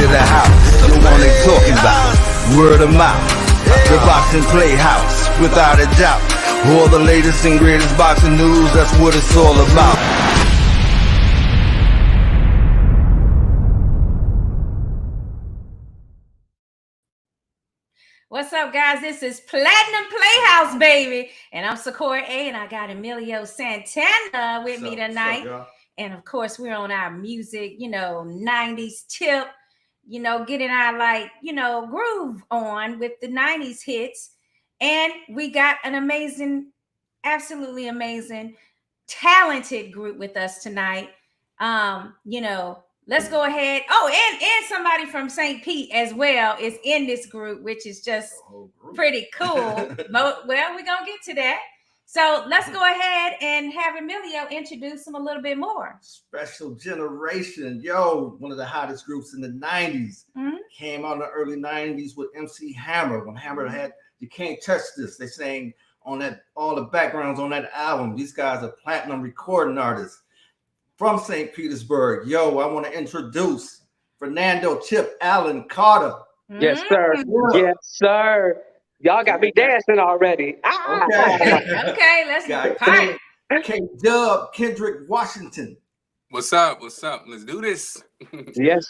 of the house, the one they talking about, word of mouth. The boxing playhouse, without a doubt. All the latest and greatest boxing news, that's what it's all about. What's up, guys? This is Platinum Playhouse, baby. And I'm Sakura A, and I got Emelio Santana with me tonight. And of course, we're on our music, 90s tip, getting our groove on with the 90s hits. And we got an amazing, absolutely amazing, talented group with us tonight. Let's go ahead. Oh, and somebody from St. Pete as well is in this group, which is just pretty cool. Well, we're going to get to that. So let's go ahead and have Emelio introduce them a little bit more. Special Generation. One of the hottest groups in the 90s. Mm-hmm. Came out in the early 90s with MC Hammer. When Hammer had You Can't Touch This, they sang on that, all the backgrounds on that album. These guys are platinum recording artists. From St. Petersburg, I want to introduce Fernando "Chip" Allen Carter. Yes, sir. Yes, sir. Y'all got me dancing already. Okay, let's go. K-Dub Kendrick Washington. What's up? Let's do this. Yes.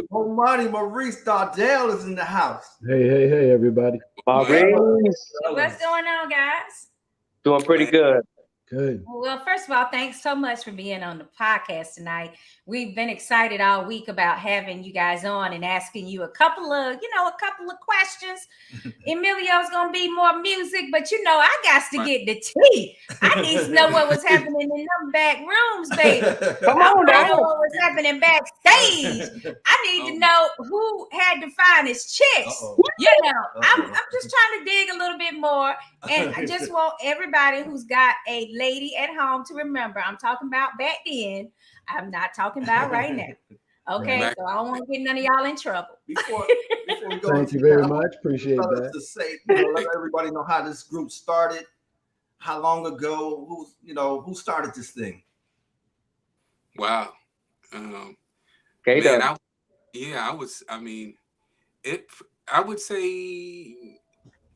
Money, Maurice Dowdell is in the house. Hey, everybody. Maurice. What's going on, guys? Doing pretty good. Good. Well, first of all, thanks so much for being on the podcast tonight. We've been excited all week about having you guys on and asking you a couple of questions. Emilio's gonna be more music, but I got to get the tea. I need to know what was happening in them back rooms, baby. Come on, I know what was happening backstage. I need to know who had the finest chicks. I'm just trying to dig a little bit more, and I just want everybody who's got a lady at home to remember, I'm talking about back then. I'm not talking about right now. Okay, right. So I don't want to get none of y'all in trouble. Before we go, thank you very much. Appreciate that. To say, let everybody know how this group started, how long ago, who started this thing. Wow. Okay, I would say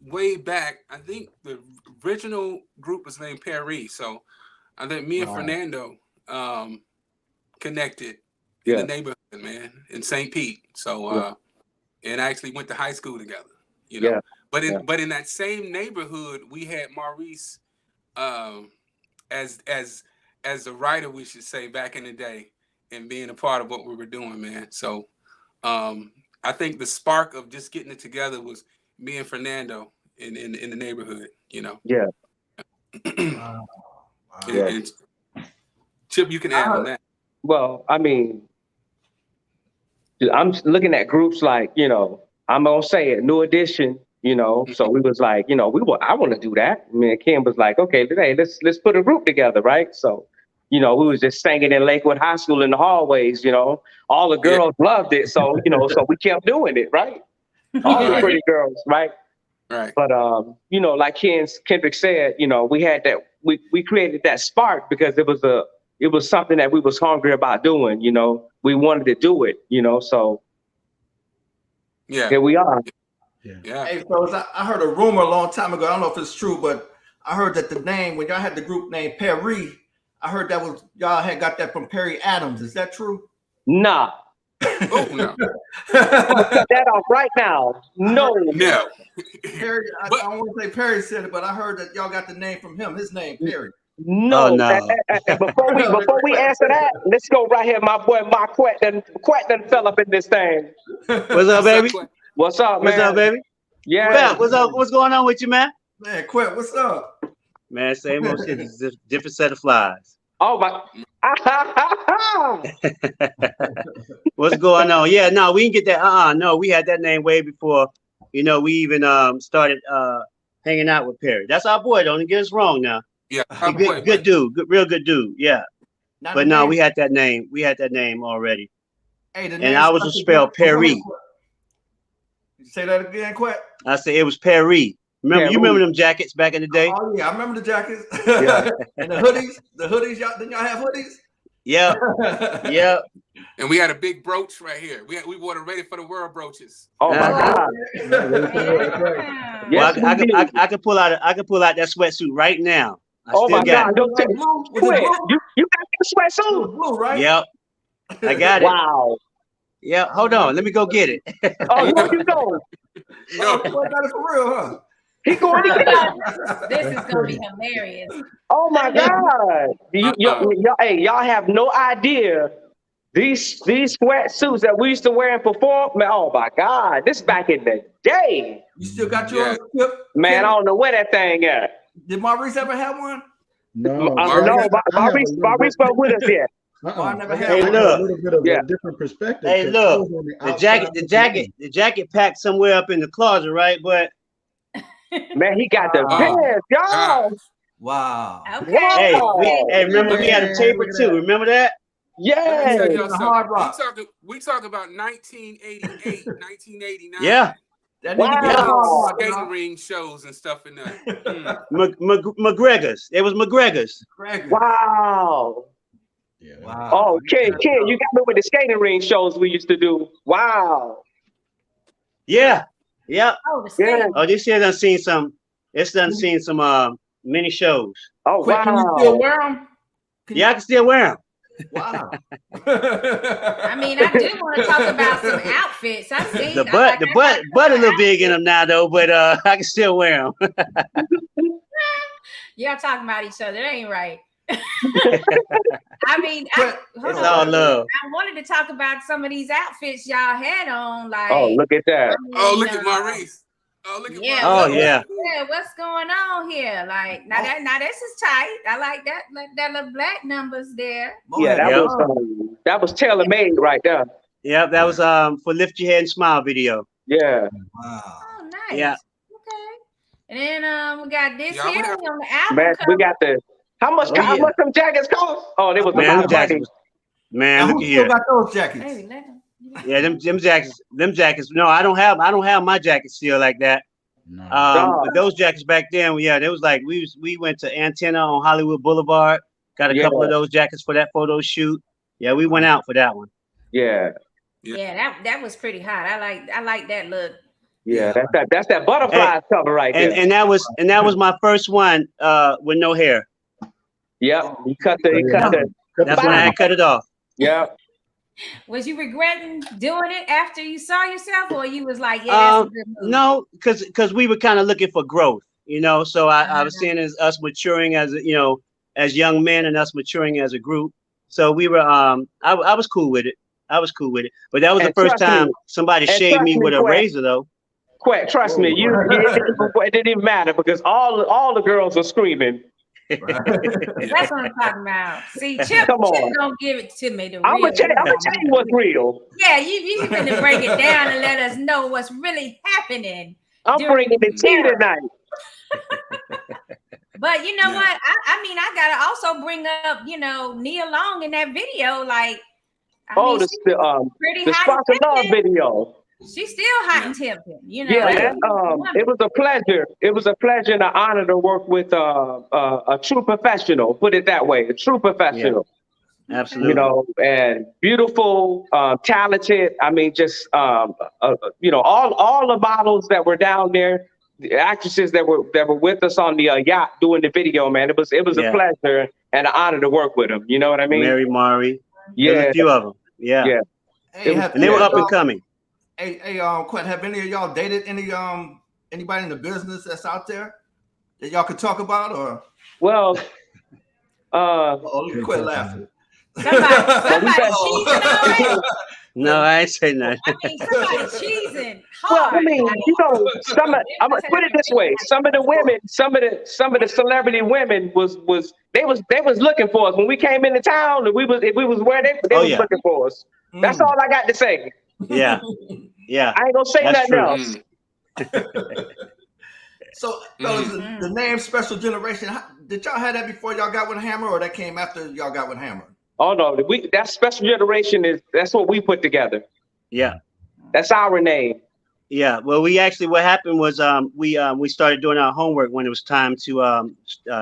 way back, I think the original group was named Perry. So I think me and Fernando connected in the neighborhood, man, in St. Pete. So and I actually went to high school together, But in that same neighborhood, we had Maurice as a writer, we should say, back in the day, and being a part of what we were doing, man. So I think the spark of just getting it together was me and Fernando in the neighborhood, Yeah. And Chip, you can add on that. Well, I mean, I'm looking at groups like, I'm gonna say it, New Edition, So we was like, I want to do that. I mean, Kim was like, okay, hey, let's put a group together, right? So, we was just singing in Lakewood High School in the hallways, all the girls loved it, so so we kept doing it, right? All the pretty girls, right? Right. But like Kendrick said, we had that, we created that spark because it was something that we was hungry about doing, we wanted to do it, so here we are. Yeah. Hey, fellas, I heard a rumor a long time ago. I don't know if it's true, but I heard that the name, when y'all had the group name Perry, I heard that was y'all had got that from Perry Adams. Is that true? Nah. Oh no. I'm gonna cut that off right now. No. Perry, I don't want to say Perry said it, but I heard that y'all got the name from him. His name, Perry. No. Before we answer that, let's go right here. My boy Maquet done fell up in this thing. What's up, baby? What's up, man? What's up, baby? Yeah. What's up? What's going on with you, man? Man, Quet, what's up? Man, same old shit. It's a different set of flies. Oh my. What's going on? Yeah, no, we didn't get that. No, we had that name way before. We even started hanging out with Perry. That's our boy. Don't get us wrong now. Yeah, good dude. Real good dude. Yeah. But no, we had that name. We had that name already. Hey, and I was spelled Perry. Say that again, Quet. I said it was Perry. Remember them jackets back in the day? Oh yeah, I remember the jackets. Yeah. And the hoodies. Y'all didn't y'all have hoodies? Yeah. Yeah. And we had a big brooch right here. We wore the Ready for the World brooches. Oh my God! Yes, well, I could pull out that sweatsuit right now. Oh my God! Don't take Quit. You got that sweatsuit? Blue, right? Yep, I got it. Wow. Yeah, hold on. Let me go get it. Oh, where you going? No, I got it for real, huh? He going to get it. This is gonna be hilarious. Oh my God! Y'all have no idea. These sweatsuits that we used to wear and perform, man, oh my God, this back in the day. You still got yours? Man, I don't know where that thing at. Did Maurice ever have one? No, Maurice wasn't with us yet. I never had Hey, one. look. A little bit of a different perspective. Hey, look, the jacket packed somewhere up in the closet, right? But Man, he got the pants, y'all. Wow. Okay. Hey, remember we had a taper too. Remember that? Yeah. We talk about 1988, 1989. Yeah. Wow. Skating ring shows and stuff in there. McGregor's. It was McGregor's. Wow. Yeah. Wow. Oh, Ken, you got me with the skating ring shows we used to do. Wow. Yeah. Yeah. Oh, This year done seen some. It's done seen some mini shows. Oh, wow. Can you still wear them? Yeah, I can still wear them. Wow. I mean, I do want to talk about some outfits. I've seen The butt a little big in them now though, but I can still wear them. Y'all talking about each other. That ain't right. I mean, it's all love. I wanted to talk about some of these outfits y'all had on. Like, oh, look at that. I mean, Look at Maurice. Oh, look at Maurice. Oh, yeah. What's going on here? Like, now this is tight. I like that. Like that little black numbers there. Yeah, that was tailor made right there. Yeah, that was for Lift Your Head and Smile video. Yeah. Wow. Oh, nice. Yeah. Okay. And then we got this Y'all here have- on the album. Man, cover. we got the how much them jackets cost? Oh, they was Man, about money. Man, look Who at still here. got those jackets? Hey, let them- Yeah, them jackets. No, I don't have my jacket still like that. No. But those jackets back then, yeah, they was like we went to Antenna on Hollywood Boulevard, got a couple of those jackets for that photo shoot. Yeah, we went out for that one. Yeah. Yeah, that was pretty hot. I like that look. Yeah, that's that butterfly cover right there. And that was my first one with no hair. Yep. He cut the That's when I had cut it off. Yep. Was you regretting doing it after you saw yourself, or you was like, yeah, that's a good move? No, because we were kind of looking for growth, you know. So I was seeing as us maturing as as young men and us maturing as a group. So we were I was cool with it. But that was the first time somebody shaved me with a razor though. Trust me, it didn't even matter because all the girls are screaming. That's what I'm talking about. See, Chip gonna give it to me. I'm gonna tell you what's real. Yeah, you gonna break it down and let us know what's really happening. I'm bringing the tea tonight. But you know what? I mean, I gotta also bring up, Nia Long in that video. Like, the Sponsor Love video. She's still hot and tempting, Yeah, it was a pleasure. It was a pleasure and an honor to work with a true professional. Put it that way, a true professional. Yeah, absolutely. And beautiful, talented. I mean, just all the models that were down there, the actresses that were with us on the yacht doing the video. Man, it was a pleasure and an honor to work with them. You know what I mean? Mary Maury. Yeah, there's a few of them. Yeah. Hey, and they were up and coming. Hey, Quentin, have any of y'all dated anybody in the business that's out there that y'all could talk about, or? Well, Quit laughing. Somebody cheesing already? No, I ain't say nothing. I mean, somebody cheesing well, hard. I mean, I'm gonna put it this way: some of the women, some of the celebrity women was looking for us when we came into town. If we was where they was looking for us. That's all I got to say. Yeah. I ain't gonna say nothing else. So, the name Special Generation, did y'all have that before y'all got with Hammer, or that came after y'all got with Hammer? Oh no, that Special Generation that's what we put together. Yeah, that's our name. Yeah, well, what happened was we started doing our homework when it was time to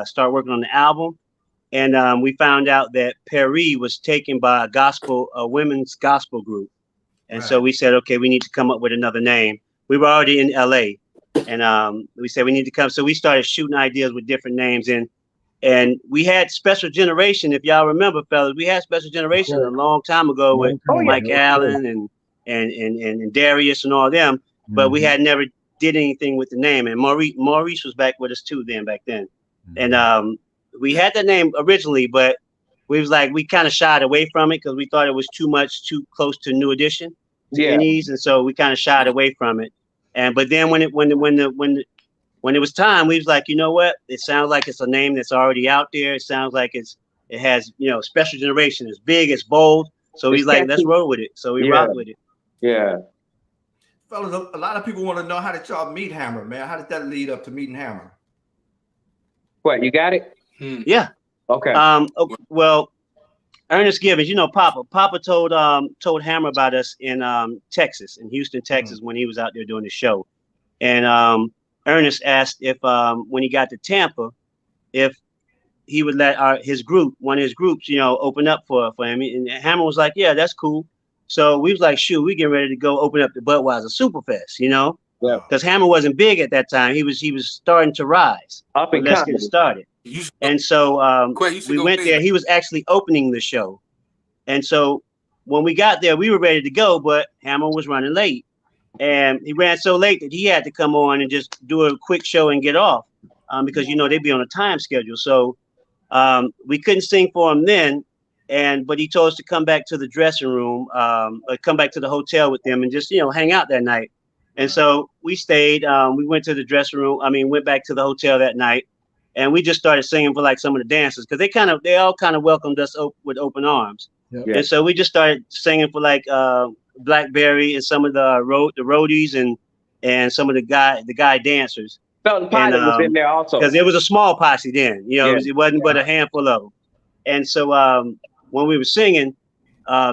start working on the album, and we found out that Paris was taken by a women's gospel group. And so we said, okay, we need to come up with another name. We were already in LA, and we said we need to come. So we started shooting ideas with different names, and we had Special Generation. If y'all remember, fellas, we had Special Generation a long time ago with Mike Allen and Darius and all them, but we had never did anything with the name. And Maurice was back with us too back then. And we had that name originally, but we kind of shied away from it because we thought it was too close to New Edition, and so we kind of shied away from it. But then when it was time, we was like, you know what? It sounds like it's a name that's already out there. It sounds like it has Special Generation. It's big, it's bold. So he's like, let's roll with it. So we rocked with it. Yeah. Fellas, a lot of people want to know, how did y'all meet Hammer, man? How did that lead up to meeting Hammer? What, you got it? Yeah. Okay. Well, Ernest Gibbons, Papa told Hammer about us in Texas, in Houston, Texas, when he was out there doing the show. And Ernest asked if when he got to Tampa, if he would let one of his groups, open up for him. And Hammer was like, yeah, that's cool. So we was like, shoot, we getting ready to go open up the Budweiser Superfest, Yeah. Because Hammer wasn't big at that time. He was starting to rise. Up and let's get started. And so we went there. He was actually opening the show. And so when we got there, we were ready to go, but Hammer was running late. And he ran so late that he had to come on and just do a quick show and get off because, they'd be on a time schedule. So we couldn't sing for him then. But he told us to come back to the dressing room, or come back to the hotel with them and just, hang out that night. And so we stayed. We went to the dressing room. Went back to the hotel that night. And we just started singing for like some of the dancers because they all kind of welcomed us with open arms. Yep. And so we just started singing for like Blackberry and some of the roadies and some of the guy dancers. Felton Pilot was in there also because it was a small posse then. It wasn't but a handful of them. And so when we were singing,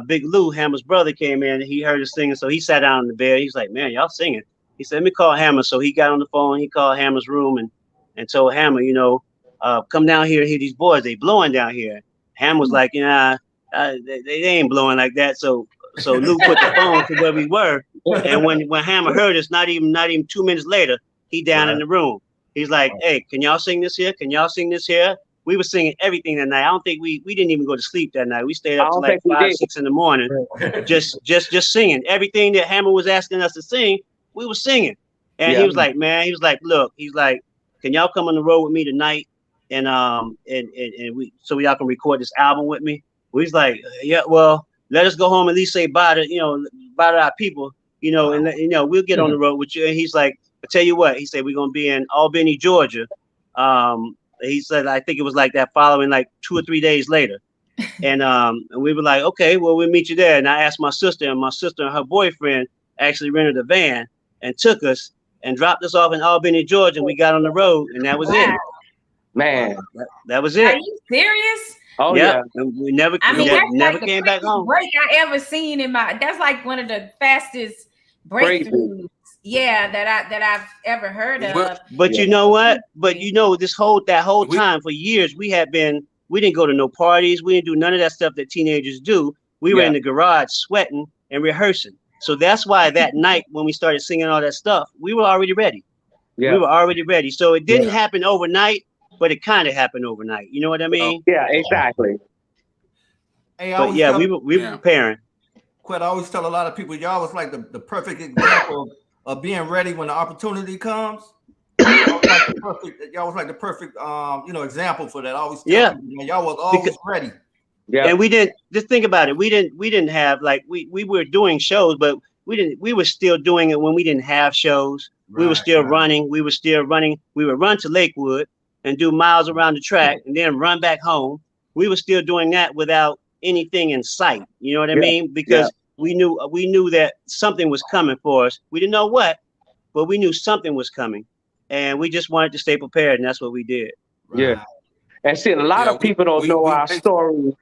Big Lou, Hammer's brother, came in and he heard us singing. So he sat down in the bed. He's like, man, y'all singing. He said, let me call Hammer. So he got on the phone. He called Hammer's room and told Hammer, come down here, hear these boys, they blowing down here. Hammer was like, they ain't blowing like that. So Lou put the phone to where we were. And when Hammer heard us, not even 2 minutes later, he down in the room. He's like, hey, can y'all sing this here? Can y'all sing this here? We were singing everything that night. I don't think we didn't even go to sleep that night. We stayed up till like 5, 6 in the morning, just singing. Everything that Hammer was asking us to sing, we were singing. And he was like, man, look, can y'all come on the road with me tonight? And so y'all can record this album with me. We was like, yeah, well, let us go home at least say bye to our people, and we'll get on the road with you. And he's like, I tell you what, he said, we're gonna be in Albany, Georgia. He said, I think it was like that following like 2 or 3 days later. And we were like, okay, well, we'll meet you there. And I asked my sister, and her boyfriend actually rented a van and took us and dropped us off in Albany, Georgia. And we got on the road, and that was it. Man, that was it. Are you serious? Oh yeah. And we never came back home. Break I ever seen that's like one of the fastest breakthroughs. Yeah, that I've ever heard of. But you know what? But that whole time for years we didn't go to no parties. We didn't do none of that stuff that teenagers do. We were in the garage sweating and rehearsing. So that's why that night when we started singing all that stuff, we were already ready. Yeah. We were already ready. So it didn't happen overnight, but it kind of happened overnight. You know what I mean? Yeah, exactly. Hey, we were preparing. I always tell a lot of people, y'all was like the perfect example of being ready when the opportunity comes. Y'all was like the perfect example for that. I always tell people, y'all was always ready. Yeah. And we didn't just think about it. We didn't have like we were doing shows, but we were still doing it when we didn't have shows. We were still running. We would run to Lakewood and do miles around the track and then run back home. We were still doing that without anything in sight. You know what I mean? Because we knew that something was coming for us. We didn't know what, but we knew something was coming, and we just wanted to stay prepared, and that's what we did. Yeah. And see, a lot of people don't know our story.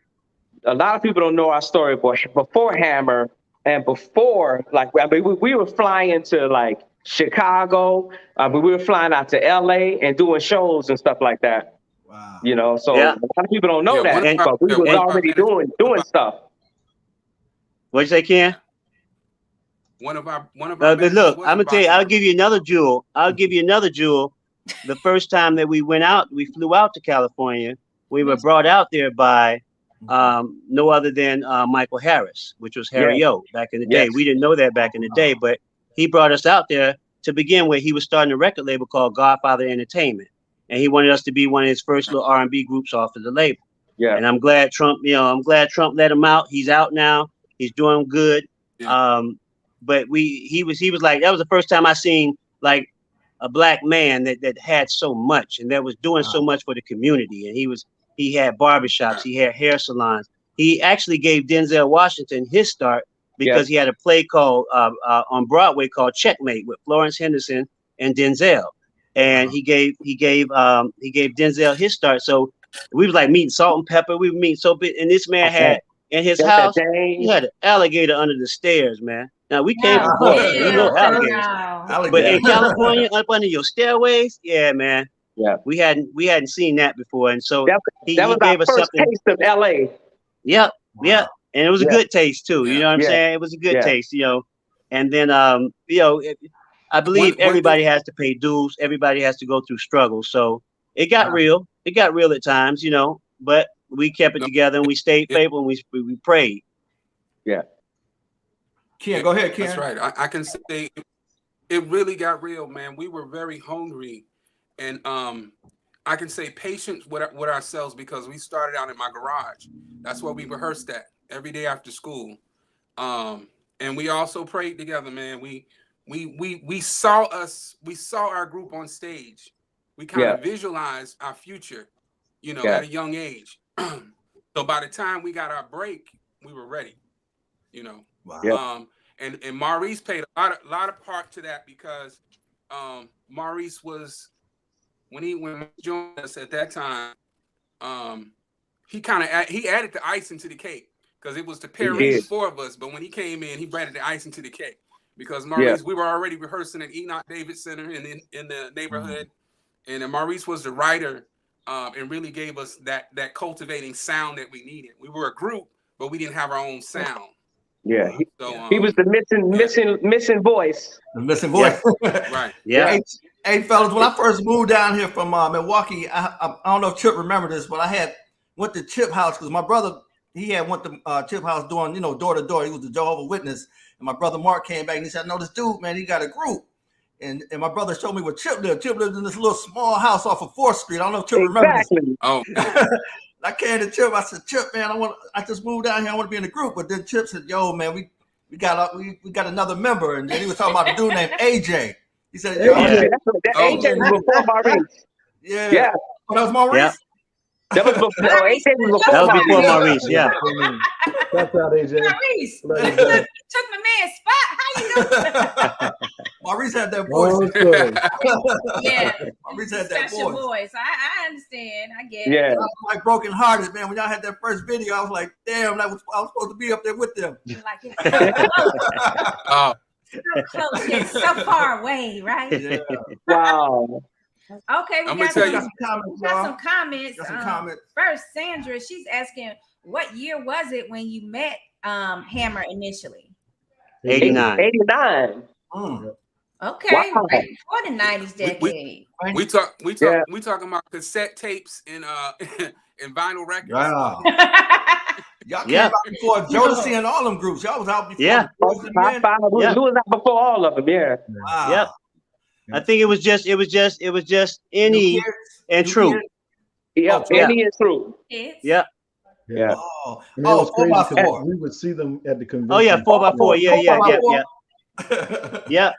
A lot of people don't know our story, but before Hammer and before, we were flying to like Chicago, but we were flying out to LA and doing shows and stuff like that. Wow. You know, so Yeah. a lot of people don't know Yeah, that, but we was already doing stuff. What'd you say, Ken? One of our look, I'm gonna tell you, I'll give you another jewel. The first time that we flew out to California, we were brought out there by no other than Michael Harris, which was Harry O back in the day. We didn't know that back in the day, but he brought us out there to begin with. He was starting a record label called Godfather Entertainment, and he wanted us to be one of his first little R&B groups off of the label. Yeah. And I'm glad Trump let him out. He's out now. He's doing good. Yeah. But he was like, that was the first time I seen like a black man that had so much and that was doing so much for the community. And he had barbershops, he had hair salons. He actually gave Denzel Washington his start because he had a play called on Broadway called Checkmate with Florence Henderson and Denzel. And he gave Denzel his start. So we was like meeting Salt and Pepper. We were meeting so big, and this man had in his house, he had an alligator under the stairs, man. Now we came from Florida, we know alligators. But in California, up under your stairways, yeah, man. Yeah, we hadn't seen that before, and so he gave us something. Taste of LA. Yep, yeah, and it was a good taste too. You know what I'm saying? It was a good taste, you know. And then, I believe everybody has to pay dues. Everybody has to go through struggles. So it got real. It got real at times, you know. But we kept it together and we stayed faithful and we prayed. Yeah. Ken, go ahead, Ken. That's right. I can say it really got real, man. We were very hungry, and I can say patient with ourselves because we started out in my garage. That's where we rehearsed at every day after school, and we also prayed together, man. We saw our group on stage. We kind of visualized our future, you know, at a young age. So by the time we got our break, we were ready, you know. Wow. And Maurice played a lot of part to that because Maurice was when he joined us at that time, he added the icing to the cake because it was to pair the four of us. But when he came in, he added the icing to the cake because Maurice, we were already rehearsing at Enoch Davis Center in the neighborhood, and Maurice was the writer and really gave us that cultivating sound that we needed. We were a group, but we didn't have our own sound. Yeah, he was the missing voice. The missing voice. Right. Yeah. Hey, fellas, when I first moved down here from Milwaukee, I don't know if Chip remember this, but I went to Chip House because my brother, he had went to Chip House doing, you know, door to door. He was the Jehovah's Witness. And my brother Mark came back and he said, "No, this dude, man, he got a group." And my brother showed me where Chip lived. Chip lived in this little small house off of 4th Street. I don't know if Chip remembers this. Oh. I came to Chip. I said, "Chip, man, I just moved down here. I want to be in a group." But then Chip said, "Yo, man, we got another member." And then he was talking about a dude named AJ. He said, "Yo, AJ was before Maurice." Yeah. Oh, that was Maurice? Yeah. That was before AJ was before Maurice. Yeah. That's out, AJ. Maurice, took my man's spot. How you doing? Maurice had that voice. Yeah. Maurice had that voice. I understand. I get it. I was like broken hearted, man. When y'all had that first video, I was like, damn, I was supposed to be up there with them. Like it's so close yet so far away, right? Yeah. Wow. Okay, we got some comments. First, Sandra, she's asking, what year was it when you met Hammer initially? 89. 89. Okay, wow. Right before the 90s decade. We talking about cassette tapes and vinyl records. Wow. Y'all came out before Jodeci and all them groups. Y'all was out before. Yeah. We was out before all of them. Yeah. Wow. Yep. I think it was just any and true. Yeah, any and true. Yeah. Yeah. Oh, and it was crazy 4x4. We would see them at the convention. Oh yeah, 4x4. Yeah.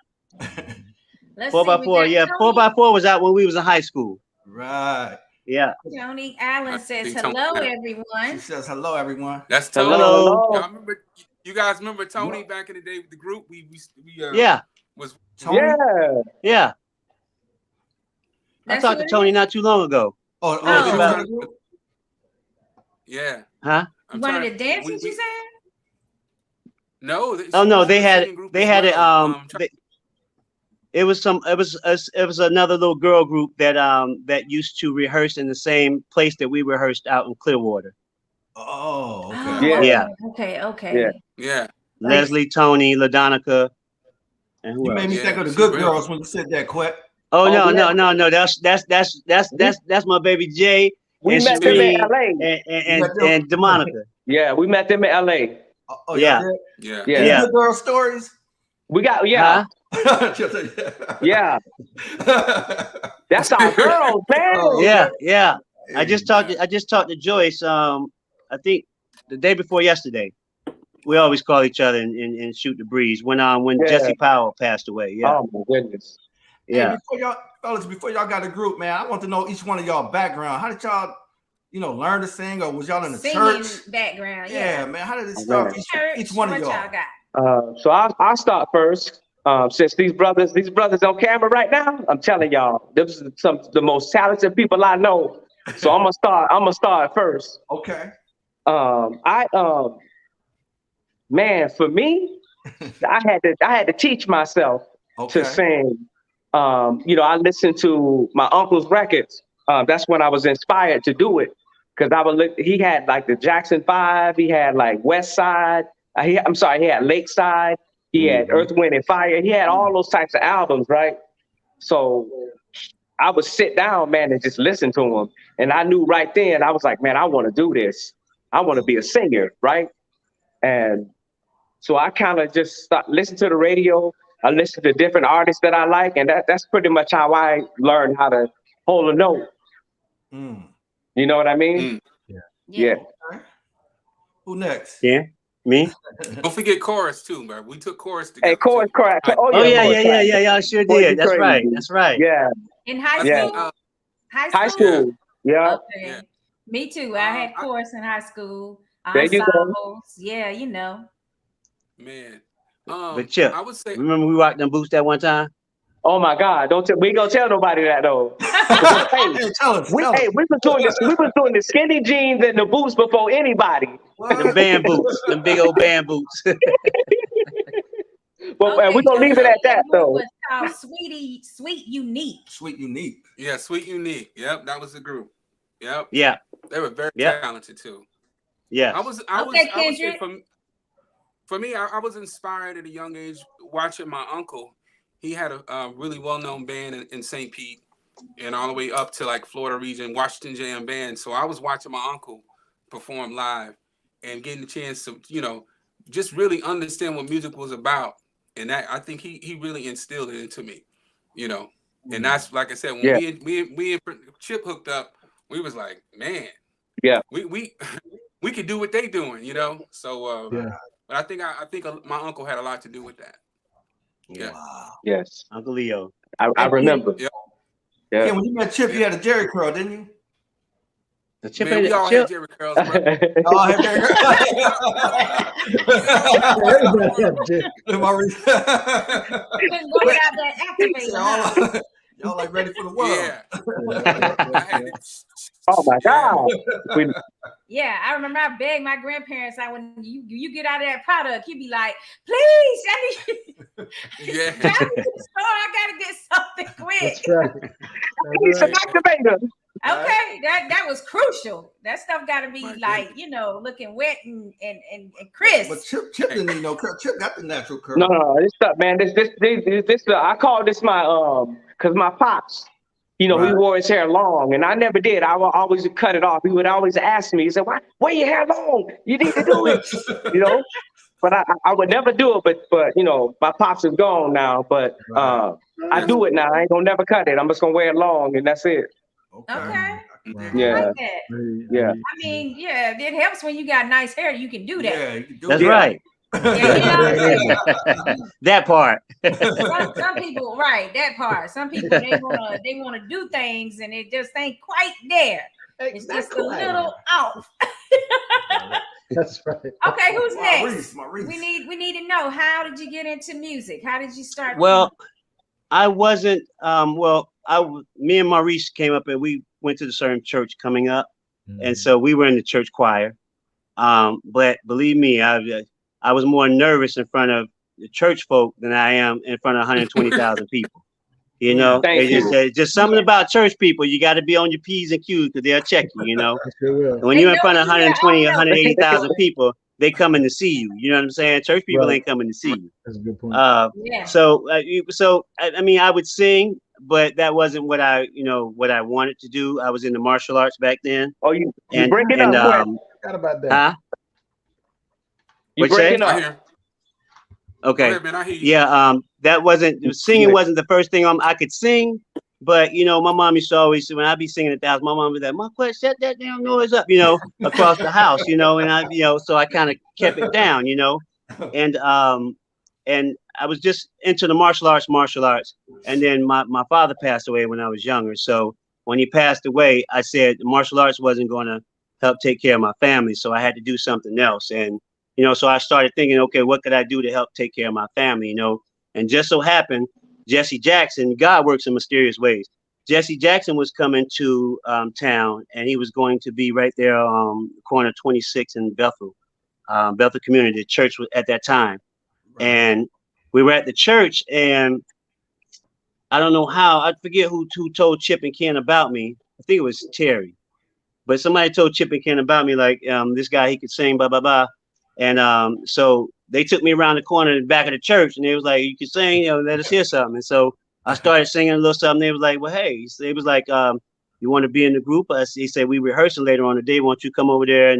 4x4. Yeah, 4x4 was out when we was in high school. Right. Yeah. Tony Allen says hello, everyone. She says hello, everyone. That's Tony. Hello. You guys remember Tony back in the day with the group? We was Tony? Yeah. I talked to Tony not too long ago. Yeah. Huh? One of the dancers you said? No. They had it. It was another little girl group that used to rehearse in the same place that we rehearsed out in Clearwater. Oh, okay. Oh, Yeah. Okay. Yeah. Leslie, Tony, LaDonica, and who You else? made me Yeah, think of the she's Good real. Girls when you said that, Quet. Oh, Oh, no. That's my baby Jay We and met them in Shereen LA. and DeMonica. Yeah, we met them in LA. Oh, Yeah. y'all Yeah. Yeah. did? Yeah. Good Girl stories? We got Huh? yeah. That's our girls, man. Oh, Yeah, okay. yeah. I just talked Yeah. to Joyce. I think the day before yesterday. We always call each other and shoot the breeze. When Yeah. Jesse Powell passed away. Yeah, Oh my goodness. yeah. Hey, before y'all got a group, man, I want to know each one of y'all background. How did y'all, learn to sing, or was y'all in the Singing church? background. Yeah, man. How did it start for each one of What y'all? got? So I'll start first. Since these brothers on camera right now, I'm telling y'all, this is some of the most talented people I know. So I'm gonna start first. Okay. Man, for me, I had to teach myself to sing. I listened to my uncle's records. That's when I was inspired to do it, because he had like the Jackson 5, he had like West Side, he had Lakeside, he had Earth, Wind and Fire, he had all those types of albums, right? So I would sit down, man, and just listen to him. And I knew right then, I was like, man, I want to do this. I want to be a singer, right? And so I kind of just listen to the radio. I listen to different artists that I like, and that's pretty much how I learned how to hold a note. You know what I mean? Yeah. Okay. Who next? Yeah, me. Don't forget chorus too, bro. We took chorus together. Hey, chorus crack. Oh yeah. Y'all sure did. That's right. That's right. Yeah. In high Yeah. school? High school. Yeah. Okay. Yeah. Me too. I had chorus in high school. There you go. Ensembles. Yeah, Man. But Chip, I would say remember we rocked them boots that one time? Oh my God! We ain't gonna tell nobody that though. Hey, tell us. We was doing this. We was doing the skinny jeans and the boots before anybody. Them band boots, them big old band boots. But we're gonna leave it at that though. Was called Sweet Unique. Sweet Unique. Yeah, Sweet Unique. Yep, that was the group. Yep. Yeah. They were very talented too. Yeah. I was Kendrick. For me, I was inspired at a young age watching my uncle. He had a really well-known band in St. Pete and all the way up to like Florida region, Washington Jam Band. So I was watching my uncle perform live and getting the chance to, just really understand what music was about. And that, I think he really instilled it into me, And that's, like I said, when we and Chip hooked up, we was like, man, we could do what they doing, So, but I think my uncle had a lot to do with that. Yeah. Wow. Yes. Uncle Leo. I remember. Yeah. Yeah, when you met Chip, you had a Jerry curl, didn't you? The Chip Man, we all had Jerry curls, bro. Oh, I had Jerry Couldn't go without that activator. Y'all like ready for the world. Yeah. Oh my God. Yeah, I remember I begged my grandparents, when you get out of that product, you'd be like, please, Yeah. I gotta get something quick. That's right. I need some activator. Okay, that was crucial. That stuff got to be looking wet and crisp. But Chip didn't need no curl. Chip got the natural curl. No, this stuff, man. This I call this my because my pops, he wore his hair long, and I never did. I would always cut it off. He would always ask me. He said, "Why wear your hair long? You need to do it." But I would never do it. But my pops is gone now. But I do it now. I ain't gonna never cut it. I'm just gonna wear it long, and that's it. Okay. Yeah. Like that. Yeah. I mean, it helps when you got nice hair. You can do that. Yeah, you can do That's it. right. Yeah, That part. some people, right? That part. Some people they wanna do things and it just ain't quite there. It's just a little off. That's right. Okay, who's next? Maurice. We need to know, how did you get into music? How did you start? Well, I wasn't. Me and Maurice came up and we went to the certain church coming up, and so we were in the church choir. But believe me, I was more nervous in front of church folk than I am in front of 120,000 people. You know, it's just something about church people. You got to be on your P's and Q's because they'll check you, you know. And when you're in front of 120, 180,000 people, they coming to see you. You know what I'm saying? Church people ain't coming to see you. That's a good point. So I mean, I would sing, but that wasn't what I wanted to do. I was in the martial arts back then. Oh, you break it up. Forgot about that. Huh? You break it up. Okay. Ahead, man, I hear you. Yeah. That wasn't singing. Wasn't the first thing I could sing. But you know, my mom used to always, when I be singing 1,000, my mom was like, "Maquet, shut that damn noise up," you know, across the house, you know, and so I kind of kept it down, you know, and I was just into the martial arts, and then my father passed away when I was younger. So when he passed away, I said the martial arts wasn't going to help take care of my family, so I had to do something else, and you know, so I started thinking, okay, what could I do to help take care of my family, you know, and just so happened. Jesse Jackson, God works in mysterious ways. Jesse Jackson was coming to town, and he was going to be right there on corner 26 in Bethel Community. The church was at that time, and we were at the church, and I don't know how, I forget who told Chip and Ken about me. I think it was Terry, but somebody told Chip and Ken about me, like this guy, he could sing, blah blah blah, and so they took me around the corner in the back of the church, and they was like, "You can sing, you know, let us hear something." And so I started singing a little something. They was like, "Well, hey," they was like, "You want to be in the group?" He said, "We rehearsing later on the day. Won't you come over there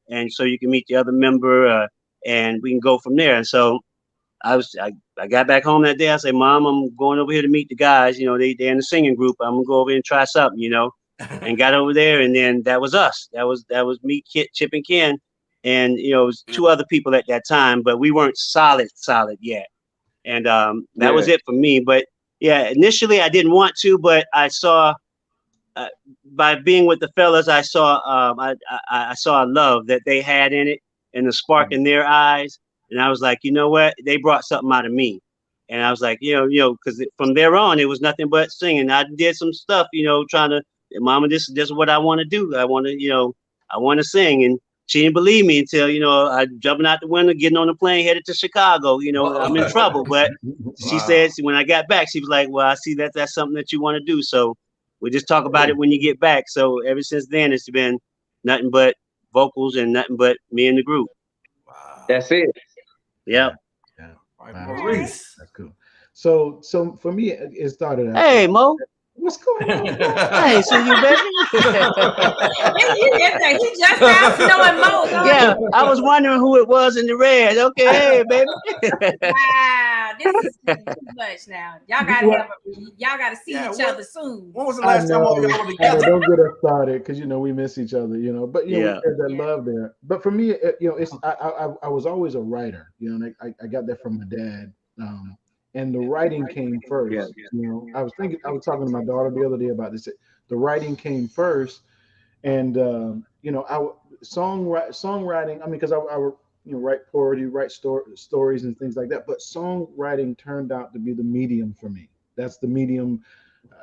and so you can meet the other member, and we can go from there." And so I got back home that day. I said, "Mom, I'm going over here to meet the guys. You know, they're in the singing group. I'm gonna go over here and try something, you know." And got over there, and then that was us. That was me, Chip and Ken. And you know, it was 2 other people at that time, but we weren't solid yet. And that was it for me. But yeah, initially I didn't want to, but I saw by being with the fellas, I saw I saw a love that they had in it and the spark in their eyes. And I was like, you know what? They brought something out of me. And I was like, you know, because from there on, it was nothing but singing. I did some stuff, you know, trying to, Mama, this is what I want to do. I want to, you know, I want to sing. And she didn't believe me until, you know, I jumping out the window, getting on the plane, headed to Chicago. You know, I'm in trouble. But she said, when I got back, she was like, "Well, I see that's something that you want to do. So we'll just talk about it when you get back." So ever since then, it's been nothing but vocals and nothing but me and the group. Wow. That's it. Yeah. Maurice. That's cool. So for me, it started out. Hey, Mo. What's going on? I ain't see you, baby. He just now knowing Mo. Yeah, I was wondering who it was in the red. Okay, hey, baby. Wow, this is too much now. Y'all gotta see each other soon. When was the last time all y'all were together? Don't get us started because you know we miss each other, you know. But you know, there's that love there. But for me, you know, it's I was always a writer, you know, and I got that from my dad. And the writing came first. You know, I was talking to my daughter the other day about this. The writing came first, and you know, songwriting. I mean, because I would, you know, write poetry, write stories and things like that. But songwriting turned out to be the medium for me. That's the medium.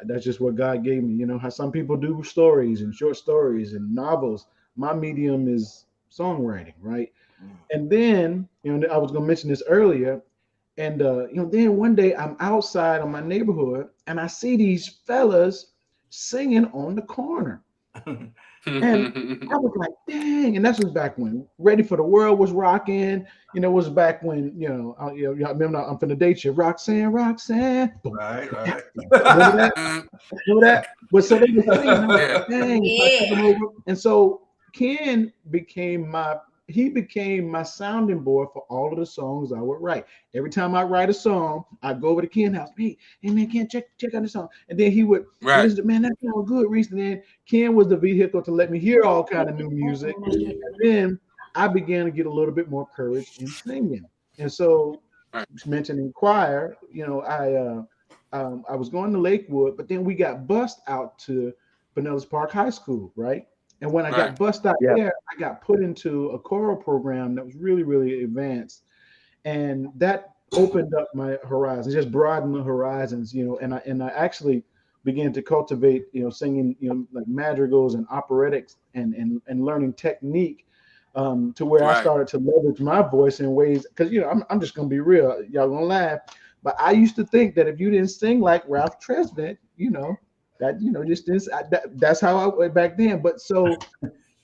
That's just what God gave me. You know how some people do stories and short stories and novels. My medium is songwriting, right? And then, you know, I was going to mention this earlier. And, you know, then one day I'm outside on my neighborhood and I see these fellas singing on the corner. And I was like, dang. And that was back when Ready for the World was rocking. You know, it was back when, you know, I remember I'm finna date you. Roxanne. Right. Remember that? But so they were singing. Like, dang. Yeah. And so Ken became my sounding board for all of the songs I would write. Every time I write a song, I'd go over to Ken's house. Hey man, Ken, check out the song. And then he would listen, man, that sounds good, Reese. And then Ken was the vehicle to let me hear all kind of new music. And then I began to get a little bit more courage in singing. And so mentioning choir, you know, I was going to Lakewood, but then we got bused out to Pinellas Park High School, right? And when I got bussed out there, I got put into a choral program that was really, really advanced. And that opened up my horizons, just broadened the horizons, you know, and I actually began to cultivate, you know, singing, you know, like madrigals and operetics and learning technique to where I started to leverage my voice in ways, because I'm just gonna be real, y'all gonna laugh, but I used to think that if you didn't sing like Ralph Tresvant, that's how I went back then. But so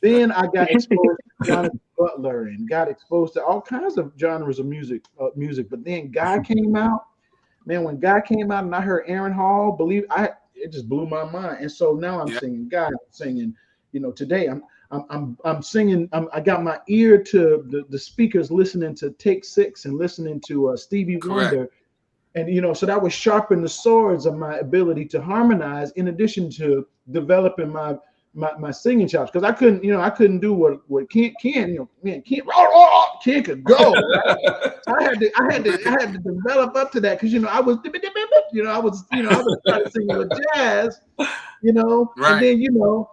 then I got exposed to Jonathan Butler and got exposed to all kinds of genres of music. But then Guy came out, man. When Guy came out and I heard Aaron Hall, it just blew my mind. And so now I'm singing Guy, I'm singing. Today I'm singing. I got my ear to the speakers, listening to Take Six and listening to Stevie Wonder. And so that was sharpen the swords of my ability to harmonize, in addition to developing my singing chops, because I couldn't do what Ken could go. I had to develop up to that, because I was trying to sing with jazz, and then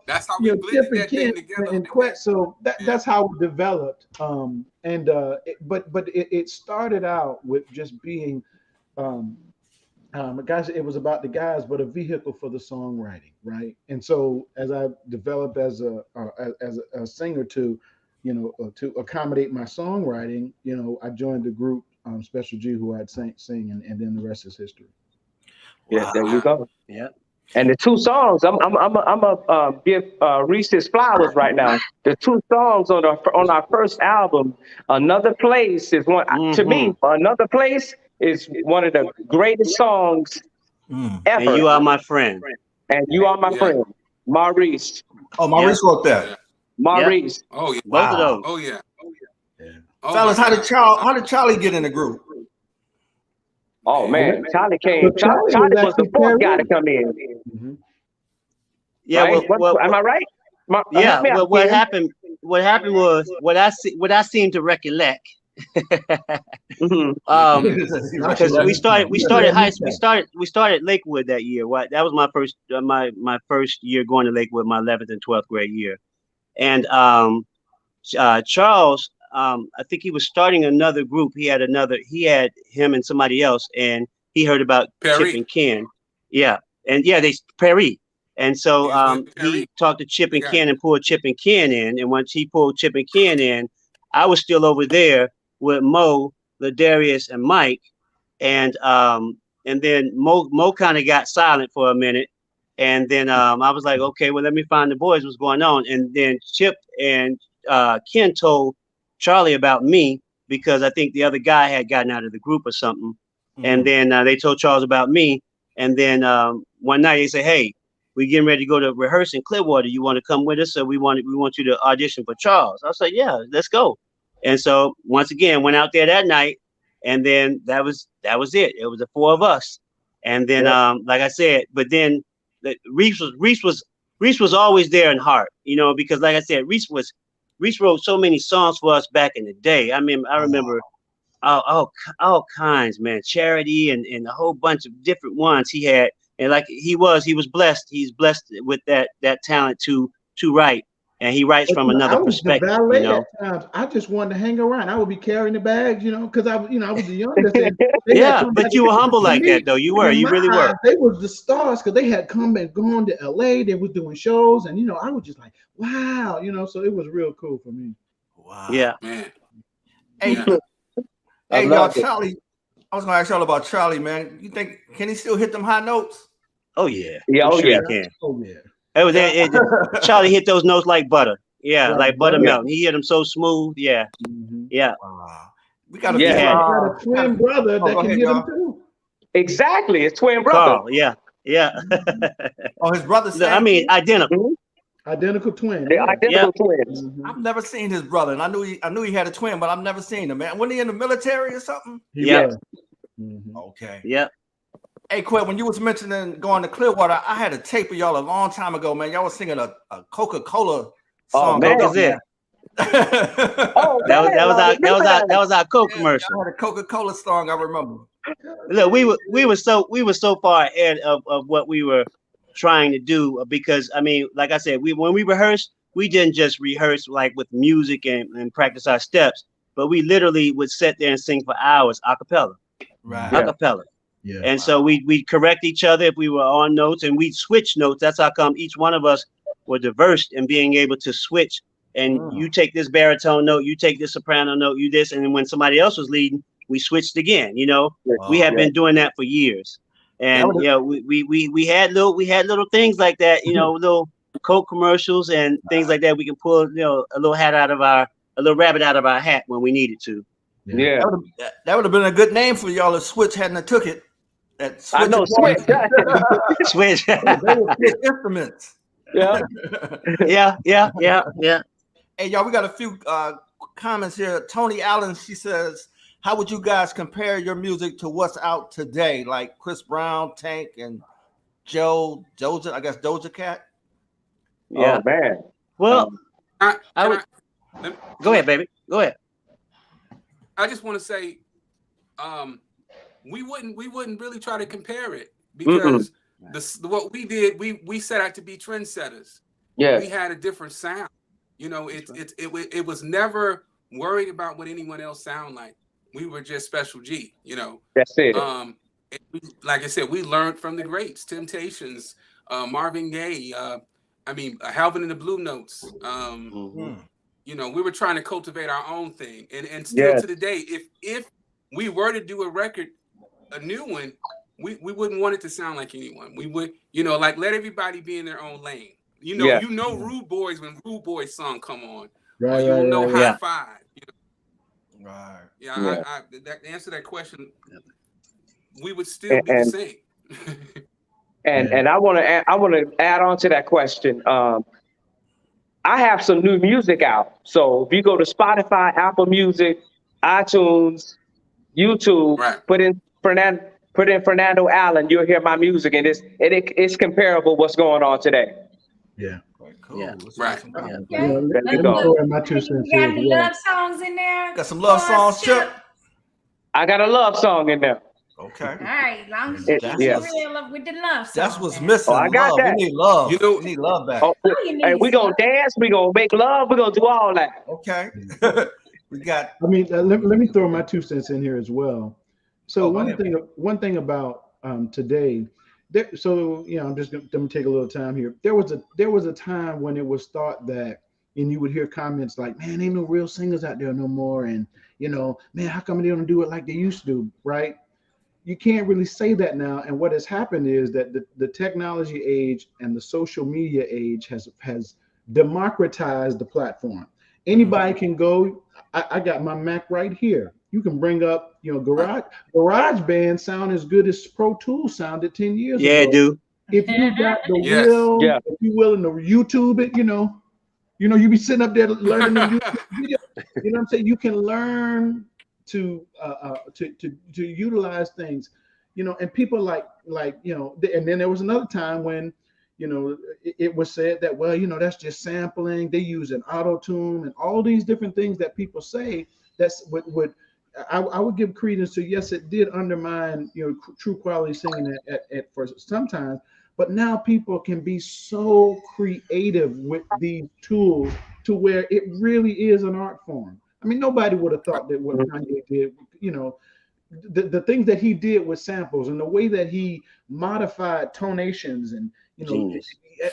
that's how we blended that thing together and Quet. So that's how we developed. But it started out with just being. Guys, it was about the guys, but a vehicle for the songwriting, right? And so as I developed as a singer to accommodate my songwriting, I joined the group Special G, who I'd sing, and then the rest is history. Yeah, there you go. Yeah. And the two songs, I'm gonna give Reese his flowers right now. The two songs on our first album, Another Place is one to me. Another Place is one of the greatest songs ever. And You Are My Friend. And You Are My Friend. Maurice. Oh, Maurice wrote that. Maurice. Oh yeah. Both of those. Oh yeah. Oh, fellas, how did Charlie get in the group? Oh man, Charlie came. Charlie was the fourth guy to come in. Mm-hmm. Yeah, right? Am I right? What happened was what I seem to recollect. Because we started Lakewood that year. That was my first year going to Lakewood, my 11th and 12th grade year. And Charles, I think he was starting another group. He had him and somebody else, and he heard about Perry. Chip and Ken. Perry. And so he talked to Chip and Ken and pulled Chip and Ken in. And once he pulled Chip and Ken in, I was still over there with Mo, Ladarius, and Mike. And then Mo kind of got silent for a minute. And then I was like, okay, well, let me find the boys, what's going on. And then Chip and Ken told Charlie about me, because I think the other guy had gotten out of the group or something. Mm-hmm. And then they told Charles about me. And then one night they said, hey, we're getting ready to go to rehearse in Clearwater. You want to come with us? So we want you to audition for Charles. I was like, yeah, let's go. And so once again, went out there that night, and then that was it. It was the four of us. And then, like I said, but then Reese was always there in heart, because like I said, Reese wrote so many songs for us back in the day. I mean, I remember all kinds, man, Charity and a whole bunch of different ones he had. And like he was blessed. He's blessed with that talent to write. And he writes from another perspective. I just wanted to hang around. I would be carrying the bags, because I was the youngest. Yeah, but you were humble like that, though. You were. You really were. They was the stars, because they had come and gone to LA. They was doing shows, and I was just like, wow, so it was real cool for me. Wow. Yeah, man. Hey, y'all, Charlie. I was gonna ask y'all about Charlie, man. You think can he still hit them high notes? Oh yeah. Yeah. Sure he can. Oh yeah. Charlie hit those notes like butter. Yeah, like buttermilk. He hit them so smooth. Yeah. Mm-hmm. Yeah. Wow. We got a twin brother that can hit him too. Exactly. It's twin brother. Carl, yeah. Oh, his brother. I mean, identical. Identical twin. Identical twins. Mm-hmm. I've never seen his brother, and I knew he had a twin, but I've never seen him, man. Wasn't he in the military or something? Yeah. Mm-hmm. Okay. Yeah. Hey, Quinn, when you was mentioning going to Clearwater, I had a tape of y'all a long time ago, man. Y'all was singing a Coca-Cola song. Oh, man, that's it. That was our Coke commercial. I had a Coca-Cola song, I remember. Look, we were so far ahead of what we were trying to do, because I mean, like I said, when we rehearsed, we didn't just rehearse like with music and practice our steps, but we literally would sit there and sing for hours a cappella. Right. A cappella. Yeah. And so we'd correct each other if we were on notes, and we'd switch notes. That's how come each one of us were diverse in being able to switch and you take this baritone note, you take this soprano note, you this, and then when somebody else was leading, we switched again. You know, we have been doing that for years, and you know, we had little things like that. You know, little Coke commercials and things like that. We can pull, you know, a little rabbit out of our hat when we needed to. Yeah, that would have been a good name for y'all if Switch hadn't took it. That Switch. I know Switch. Switch. They were Switch instruments. Yeah. Yeah. Hey, y'all, we got a few comments here. Tony Allen, she says, how would you guys compare your music to what's out today? Like Chris Brown, Tank, and Doja Cat? Yeah. Oh, man. Well, go ahead, baby. Go ahead. I just want to say, we wouldn't really try to compare it because what we did, we set out to be trendsetters. Yeah, we had a different sound. You know, it was never worried about what anyone else sound like. We were just Special G. You know, that's it. Like I said, we learned from the greats, Temptations, Marvin Gaye. Halvin and the Blue Notes. You know, we were trying to cultivate our own thing, and still to the day, if we were to do a record, a new one, we wouldn't want it to sound like anyone. We would, you know, like let everybody be in their own lane. You know, Rude Boys when Rude Boys song come on, right? High Five. You know? Right. Yeah. I that answer that question, we would still be the same. And I want to add on to that question. I have some new music out. So if you go to Spotify, Apple Music, iTunes, YouTube, put in Fernando Allen, you'll hear my music, and it's comparable what's going on today. Yeah. Cool. Yeah. Right. There you go. My 2 cents You got here any as well. love songs in there? Got some love songs, Chip? I got a love song in there. Okay. All right, long as you keep it real with the love song. That's what's missing. Oh, I got that. We need love. You know, we need love back. Hey, we gonna dance. We gonna make love. We gonna do all that. Okay. We got. I mean, let me throw my 2 cents in here as well. So one thing about today, so you know, I'm just gonna take a little time here. There was a time when it was thought that, and you would hear comments like, "Man, ain't no real singers out there no more," and you know, "Man, how come they don't do it like they used to?" Right? You can't really say that now. And what has happened is that the technology age and the social media age has democratized the platform. Anybody can go. I got my Mac right here. You can bring up, you know, GarageBand sound as good as Pro Tools sounded 10 years ago. Yeah, dude. If you got the will, if you willing to YouTube it, you know, you be sitting up there learning the YouTube video. You know what I'm saying? You can learn to utilize things, you know, and people like you know, and then there was another time when, you know, it was said that, well, you know, that's just sampling. They use an auto tune and all these different things that people say. That's what I would give credence to. Yes, it did undermine, you know, true quality singing at first sometimes, but now people can be so creative with these tools to where it really is an art form. I mean, nobody would have thought that what Kanye did, you know, the things that he did with samples and the way that he modified tonations and, you know, genius.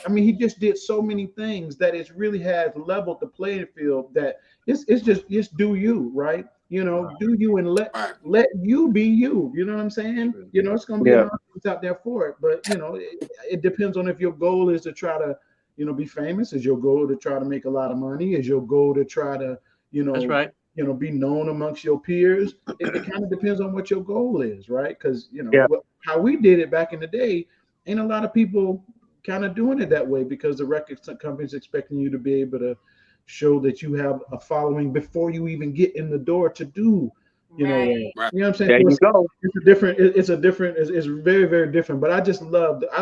I mean, he just did so many things that it really has leveled the playing field that it's just do you, right? You know, do you and let you be you. You know what I'm saying? You know, it's going to be an audience out there for it, but you know, it depends on if your goal is to try to, you know, be famous. Is your goal to try to make a lot of money? Is your goal to try to, you know, that's right, you know, be known amongst your peers? It kind of depends on what your goal is, right? Because you know how we did it back in the day. Ain't a lot of people kind of doing it that way because the record company's expecting you to be able to show that you have a following before you even get in the door to do, you know, you know what I'm saying? There you go. It's very, very different. But I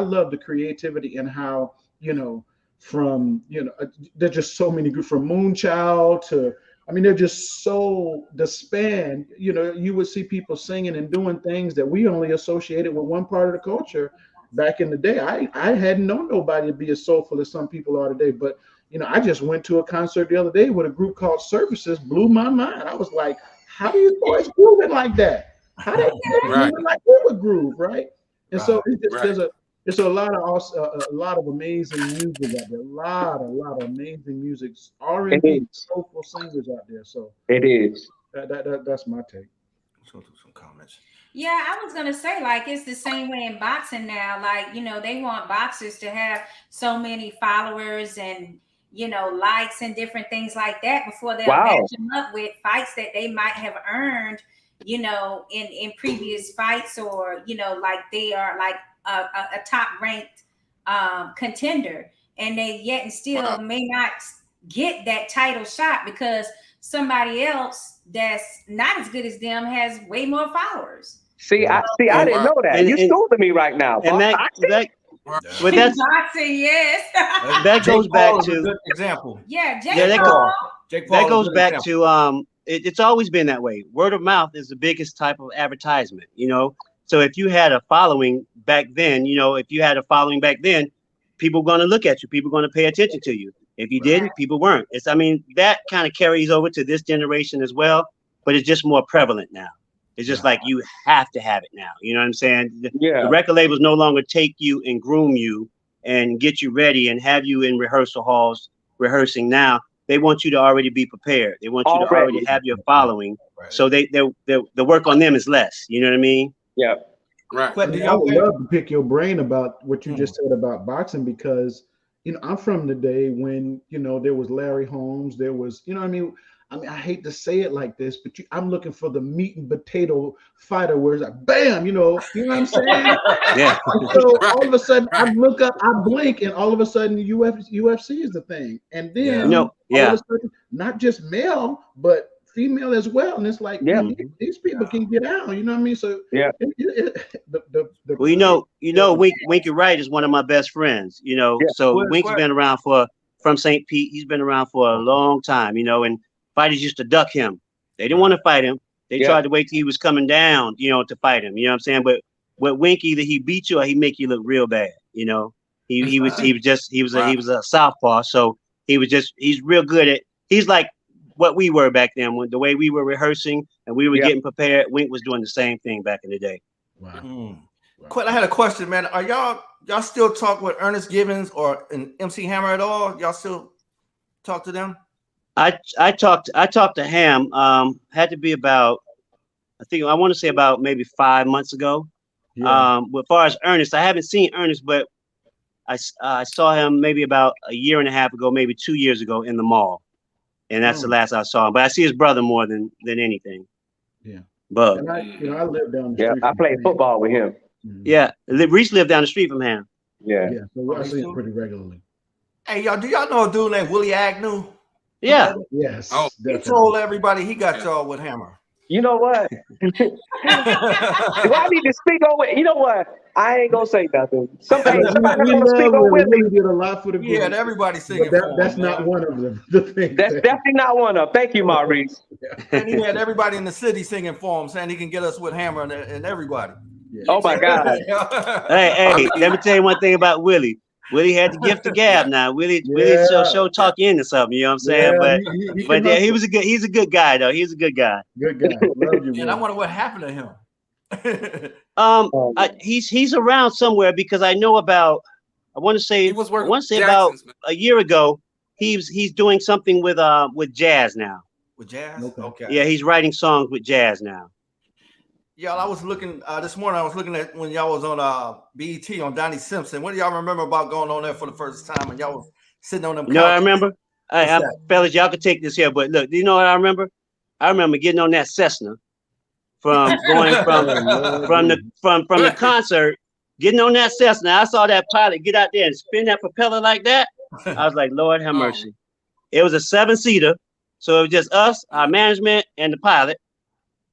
love the creativity and how, you know, from, you know, there's just so many groups from Moonchild to, I mean, they're just so the span, you know, you would see people singing and doing things that we only associated with one part of the culture back in the day. I hadn't known nobody to be as soulful as some people are today, but you know, I just went to a concert the other day with a group called Services, blew my mind. I was like, how do you boys grooving like that? How do you grooving like we would groove, right? And so It's a lot of amazing music out there. A lot of amazing music, R&B, soulful singers out there. So it is. That's my take. Let's go through some comments. Yeah, I was gonna say, like, it's the same way in boxing now. Like, they want boxers to have so many followers and likes and different things like that before they'll match them up with fights that they might have earned, in previous fights, or like they are like a top ranked contender, and they yet and still may not get that title shot because somebody else that's not as good as them has way more followers. See, I didn't know that. You schooling me right now. And that's boxing, yes. That goes back to a good example. Yeah, Jake Paul. That goes back to it's always been that way. Word of mouth is the biggest type of advertisement, So if you had a following back then, people were going to look at you. People were going to pay attention to you. If you didn't, people weren't. That kind of carries over to this generation as well, but it's just more prevalent now. It's just like you have to have it now. You know what I'm saying? The record labels no longer take you and groom you and get you ready and have you in rehearsal halls rehearsing now. They want you to already be prepared. They want you to already have your following. Right. So the work on them is less. You know what I mean? Yeah. Right. I would love to pick your brain about what you just said about boxing, because I'm from the day when there was Larry Holmes, there was I hate to say it like this, but I'm looking for the meat and potato fighter where it's like bam, you know what I'm saying? Yeah. So all of a sudden I look up, I blink, and all of a sudden UFC is the thing, and then all of a sudden not just male but female as well, and it's like these people can get out. You know what I mean? So Winky Wright is one of my best friends. So Winky's been around from St. Pete. He's been around for a long time. And fighters used to duck him. They didn't want to fight him. They tried to wait till he was coming down, to fight him. You know what I'm saying? But with Winky, either he beat you or he make you look real bad. He was a southpaw. So he's real good at. He's like what we were back then, when the way we were rehearsing and we were getting prepared. Wink was doing the same thing back in the day. Wow. I had a question, man. Are y'all still talk with Ernest Gibbons or an MC Hammer at all? Y'all still talk to them? I talked to Ham. Had to be about, I want to say about maybe 5 months ago. Yeah. As far as Ernest, I haven't seen Ernest, but I saw him maybe about a year and a half ago, maybe 2 years ago in the mall, and that's the last I saw him. But I see his brother more than anything. Yeah. But and I live down the street. I played football with him. Mm-hmm. Yeah, Reese lived down the street from Ham. Yeah. So I see him pretty regularly. Hey, y'all, do y'all know a dude named Willie Agnew? Yeah. Yes. Oh, he told everybody he got y'all with Hammer. You know what? Do I need to speak on it? You know what? I ain't gonna say nothing. Somebody want to speak on Willie. We did a lot for the group. Yeah, everybody singing. That's not one of the things. That's definitely not one of them. Thank you, Maurice. And he had everybody in the city singing for him, saying he can get us with Hammer and everybody. Yeah. Oh my God. Hey, let me tell you one thing about Willie. Willie had the gift of gab. Now Willie show talk you into something. You know what I'm saying? But he's a good guy though. He's a good guy. Good guy. Love you, and I wonder what happened to him. He's around somewhere, because I know about. I want to say about a year ago. He's doing something with jazz now. With jazz? Okay. Yeah, he's writing songs with jazz now. Y'all, I was looking this morning. I was looking at when y'all was on BET on Donnie Simpson. What do y'all remember about going on there for the first time and y'all was sitting on them? No, I remember. Fellas, y'all can take this here, but look, do you know what I remember? I remember getting on that Cessna from the concert, getting on that Cessna. I saw that pilot get out there and spin that propeller like that. I was like, Lord have mercy. It was a 7-seater, so it was just us, our management, and the pilot,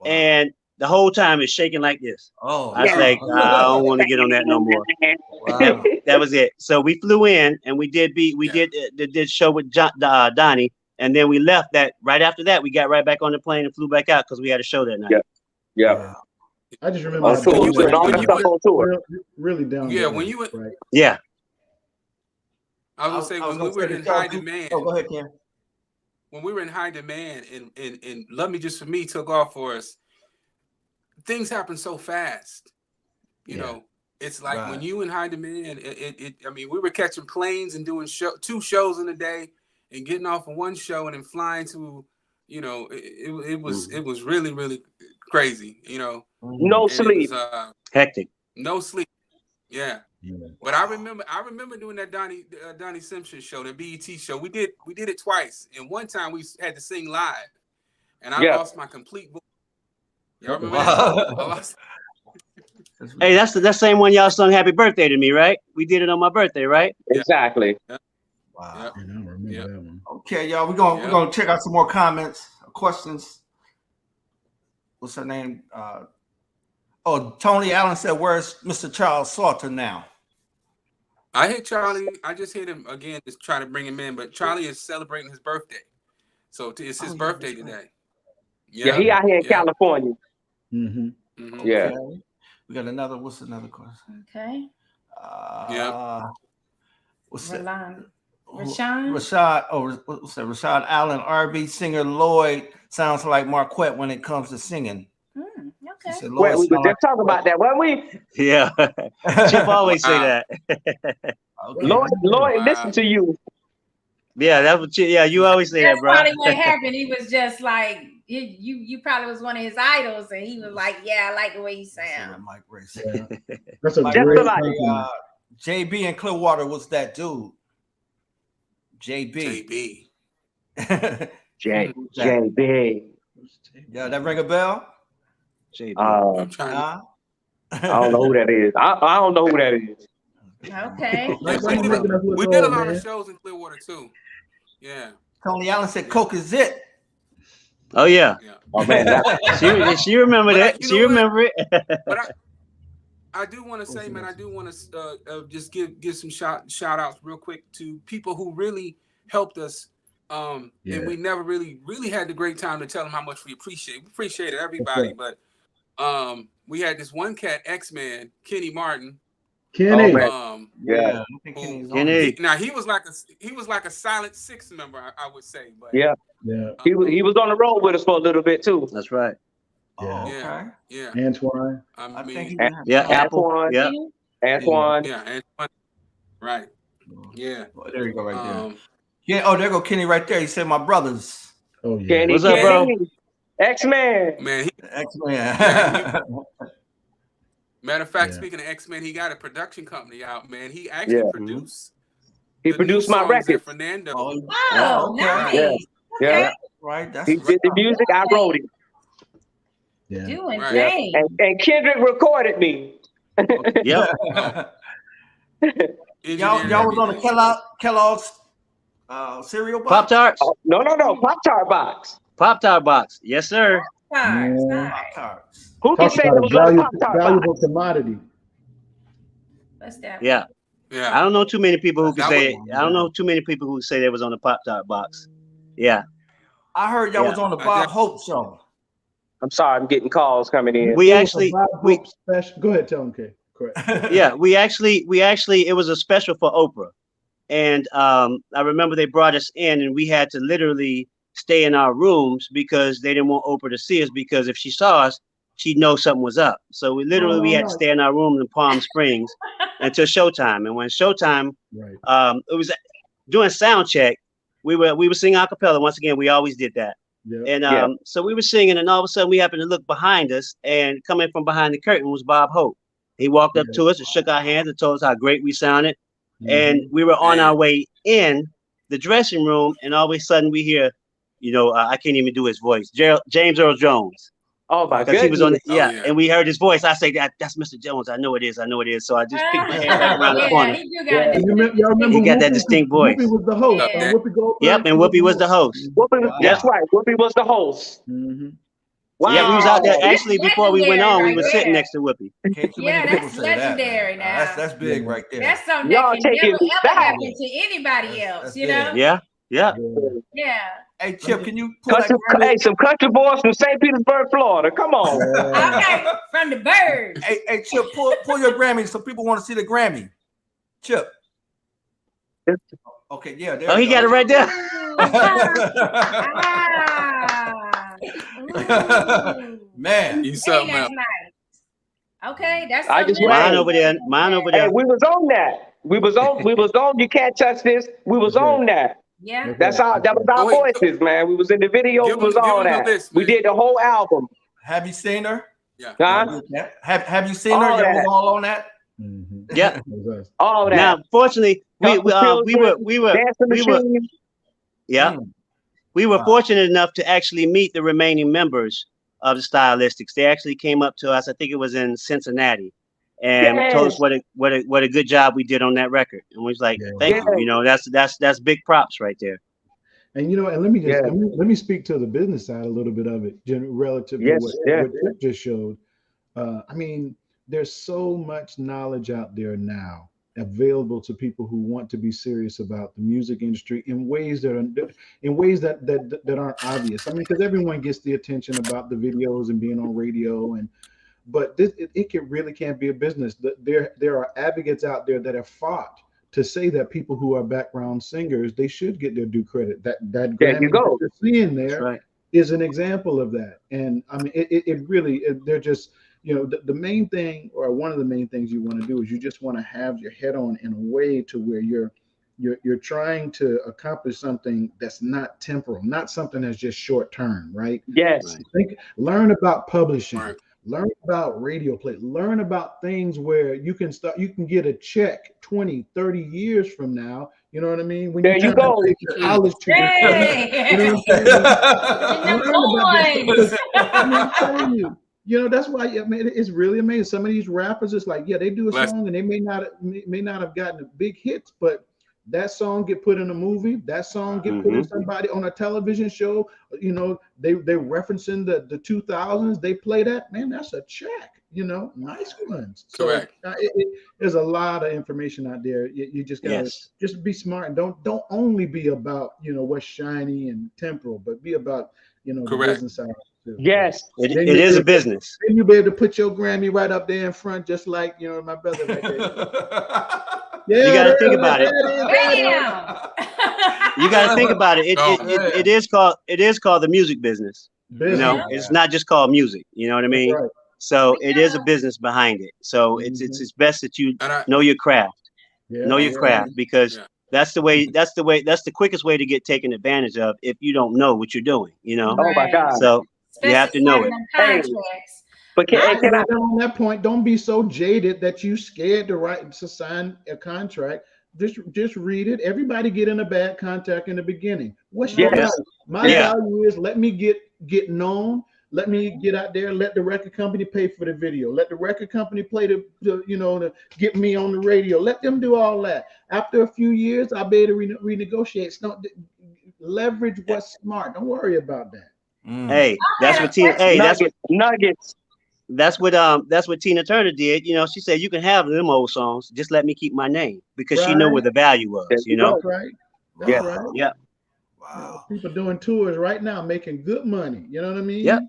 and the whole time it's shaking like this. Oh, I was like, I don't want to get on that no more. Wow. That was it. So we flew in and we did the show with Donnie, and then we left. That right after that, we got right back on the plane and flew back out because we had a show that night. Yeah. I just remember really down. Yeah, when you were right. Yeah. I was gonna say when we were in high demand. Oh, go ahead, Ken. When we were in high demand and Love Me Just For Me took off for us. Things happen so fast, you know. It's like when you in high demand, I mean, we were catching planes and doing 2 shows in a day and getting off of one show and then flying to, you know, it was really, really crazy, you know. No sleep. It was, hectic. No sleep. Yeah. But I remember doing that Donnie Simpson show, the BET show. We did it twice. And one time we had to sing live. And I lost my complete voice. Y'all remember that? I lost. Hey, that's the same one y'all sung "Happy Birthday" to me, right? We did it on my birthday, right? Exactly. Wow. I don't remember that one. Okay, y'all, we're gonna check out some more comments, questions. What's her name? Tony Allen said, "Where's Mr. Charles Salter now?" I hit Charlie. I just hit him again, just trying to bring him in. But Charlie is celebrating his birthday, so it's his birthday today. Yeah, he out here in California. Yeah. Okay. We got another. What's another question? Okay. What's that? Rashad. What's that? Rashad Allen, R&B singer Lloyd sounds like Marquette when it comes to singing. Okay. Said, Wait, we were just talking about that, weren't we? Yeah. Chip always say that. Okay. Lloyd, listen to you. Yeah, that's what. Yeah, you always say That's that, bro. probably what happened. He was just like you probably was one of his idols, and he was like, "Yeah, I like the way he sounds." Mike Race. That's a Like, great JB in Clearwater was that dude. JB. JB. Yeah, that ring a bell? JB. I'm trying. I don't know who that is. I don't know who that is. Okay. We did a lot of shows in Clearwater too. Yeah. Tony Allen said Coke is it. Oh yeah. Oh man, she remembered it. She remembered it. But I do want to say, man, I do want to just give some shout outs real quick to people who really helped us. And we never really had the great time to tell them how much we appreciate. We appreciated everybody, but we had this one cat, X-Man, Kenny Martin. Kenny. Kenny. Now he was like a silent 6 member, I would say. But he was on the road with us for a little bit too. That's right. Okay. Yeah. Antoine. Apple. Yeah. Antoine. Yeah. Antoine. Right. Yeah. Oh, there you go, right there. Yeah. Oh, there go Kenny right there. He said, "My brothers." Oh yeah. Kenny, what's up, bro? X-Man. Man, X-Man. Matter of fact, speaking of X-Men, he got a production company out, man. He actually produced. He produced my record. Fernando. Oh, nice. Yeah. Right. That's he did the music. I wrote it. Yeah. Doing Right. things. And Kendrick recorded me. Yep. Y'all was on the Kellogg's cereal box? Pop-Tarts? Oh, no. Pop-Tart box. Pop-Tart box. Yes, sir. Pop-Tarts. Who can say it was on a Pop-Tart valuable box? commodity? What's that? Yeah. Yeah. I don't know too many people who can That say it. was- I don't know too many people who say they was on the Pop-Tart box. Yeah. I heard y'all was on the Bob Hope show. I'm sorry, I'm getting calls coming in. We actually Go ahead, tell him, Kay. Correct. yeah, we actually it was a special for Oprah. And I remember they brought us in and we had to literally stay in our rooms because they didn't want Oprah to see us, because if she saw us, she'd know something was up. So we had to stay in our rooms in Palm Springs until showtime. And when showtime, it was doing sound check, we were singing a cappella. Once again, we always did that. And so we were singing, and all of a sudden we happened to look behind us, and coming from behind the curtain was Bob Hope. He walked up to us and shook our hands and told us how great we sounded. And we were on our way in the dressing room, and all of a sudden we hear, I can't even do his voice, James Earl Jones. Oh my goodness. He was on and we heard his voice. I say, that's Mr. Jones. I know it is. So I just picked my hand back around the corner. Y'all remember he got that distinct voice. Whoopi was the host. Whoopi Goldberg. Yep, and Whoopi was the host. That's right. Whoopi was the host. Wow. Yeah, we was out there actually before we went on. We were sitting next to Whoopi. That's legendary now. That's big right there. That's something that can never ever happen to anybody else, Yeah. Yeah. Hey, Chip, can you pull that some country boys from St. Petersburg, Florida. Come on. Okay, from the birds. Hey, Chip, pull your Grammy so people want to see the Grammy. Chip. Okay, yeah. There he got it right there. Man, you something else. Nice. Okay, that's I just Mine over there. Mine over there. Hey, we was on that. We was on. You can't touch this. We was on that. Yeah. That was our voices, man. We was in the video. We was all that. List, we did the whole album. Have you seen her? Yeah. Huh? Have you seen her? All You that. was all on that? Yeah. All that. Now, fortunately, we were yeah. We were fortunate enough to actually meet the remaining members of the Stylistics. They actually came up to us. I think it was in Cincinnati, and told us what a good job we did on that record. And we was like, thank you. You know, that's big props right there. And you know, and let me speak to the business side a little bit of it, relative to what Chip just showed. I mean, there's so much knowledge out there now available to people who want to be serious about the music industry in ways that aren't obvious. I mean, because everyone gets the attention about the videos and being on radio, but it really can't be a business. There are advocates out there that have fought to say that people who are background singers, they should get their due credit. That Grammy that you're seeing there is an example of that. And I mean, they're just, you know, the main thing, or one of the main things you want to do is you just want to have your head on in a way to where you're trying to accomplish something that's not temporal, not something that's just short term, right? Yes. Learn about publishing. Right. Learn about radio play. Learn about things where you can get a check 20, 30 years from now. You know what I mean? When there you go. College tuition. You know what I'm saying? You know, that's why, I mean, it's really amazing. Some of these rappers, it's like, yeah, they do a song and they may not have gotten big hits, but that song get put in a movie, that song get put in somebody on a television show. You know, they referencing the 2000s, they play that, man, that's a check, you know, nice ones. Correct. So there's a lot of information out there. You just gotta just be smart, and don't only be about, you know, what's shiny and temporal, but be about, you know, the business side. Yes, it is a business. Then you'll be able to put your Grammy right up there in front, just like, you know, my brother right there. Yeah, you got to think about it. You got to think about it. It is called the music business. You know, it's not just called music. You know what I mean? Right. So it is a business behind it. So it's best that you know your craft. Know your craft, because that's the quickest way to get taken advantage of if you don't know what you're doing. You know? Oh my God. So you have to know it. But can I on that point, don't be so jaded that you scared to sign a contract. Just read it. Everybody get in a bad contract in the beginning. What's your value? My value is, let me get known. Let me get out there. Let the record company pay for the video. Let the record company play to get me on the radio. Let them do all that. After a few years, I'll be able to renegotiate. Leverage what's smart. Don't worry about that. Hey, that's what Tina. Hey, Nuggets. That's what Tina Turner did. You know, she said, you can have them old songs, just let me keep my name, because she knew where the value was. You know, right? Right. Yeah. Wow. People doing tours right now, making good money. You know what I mean? Yeah.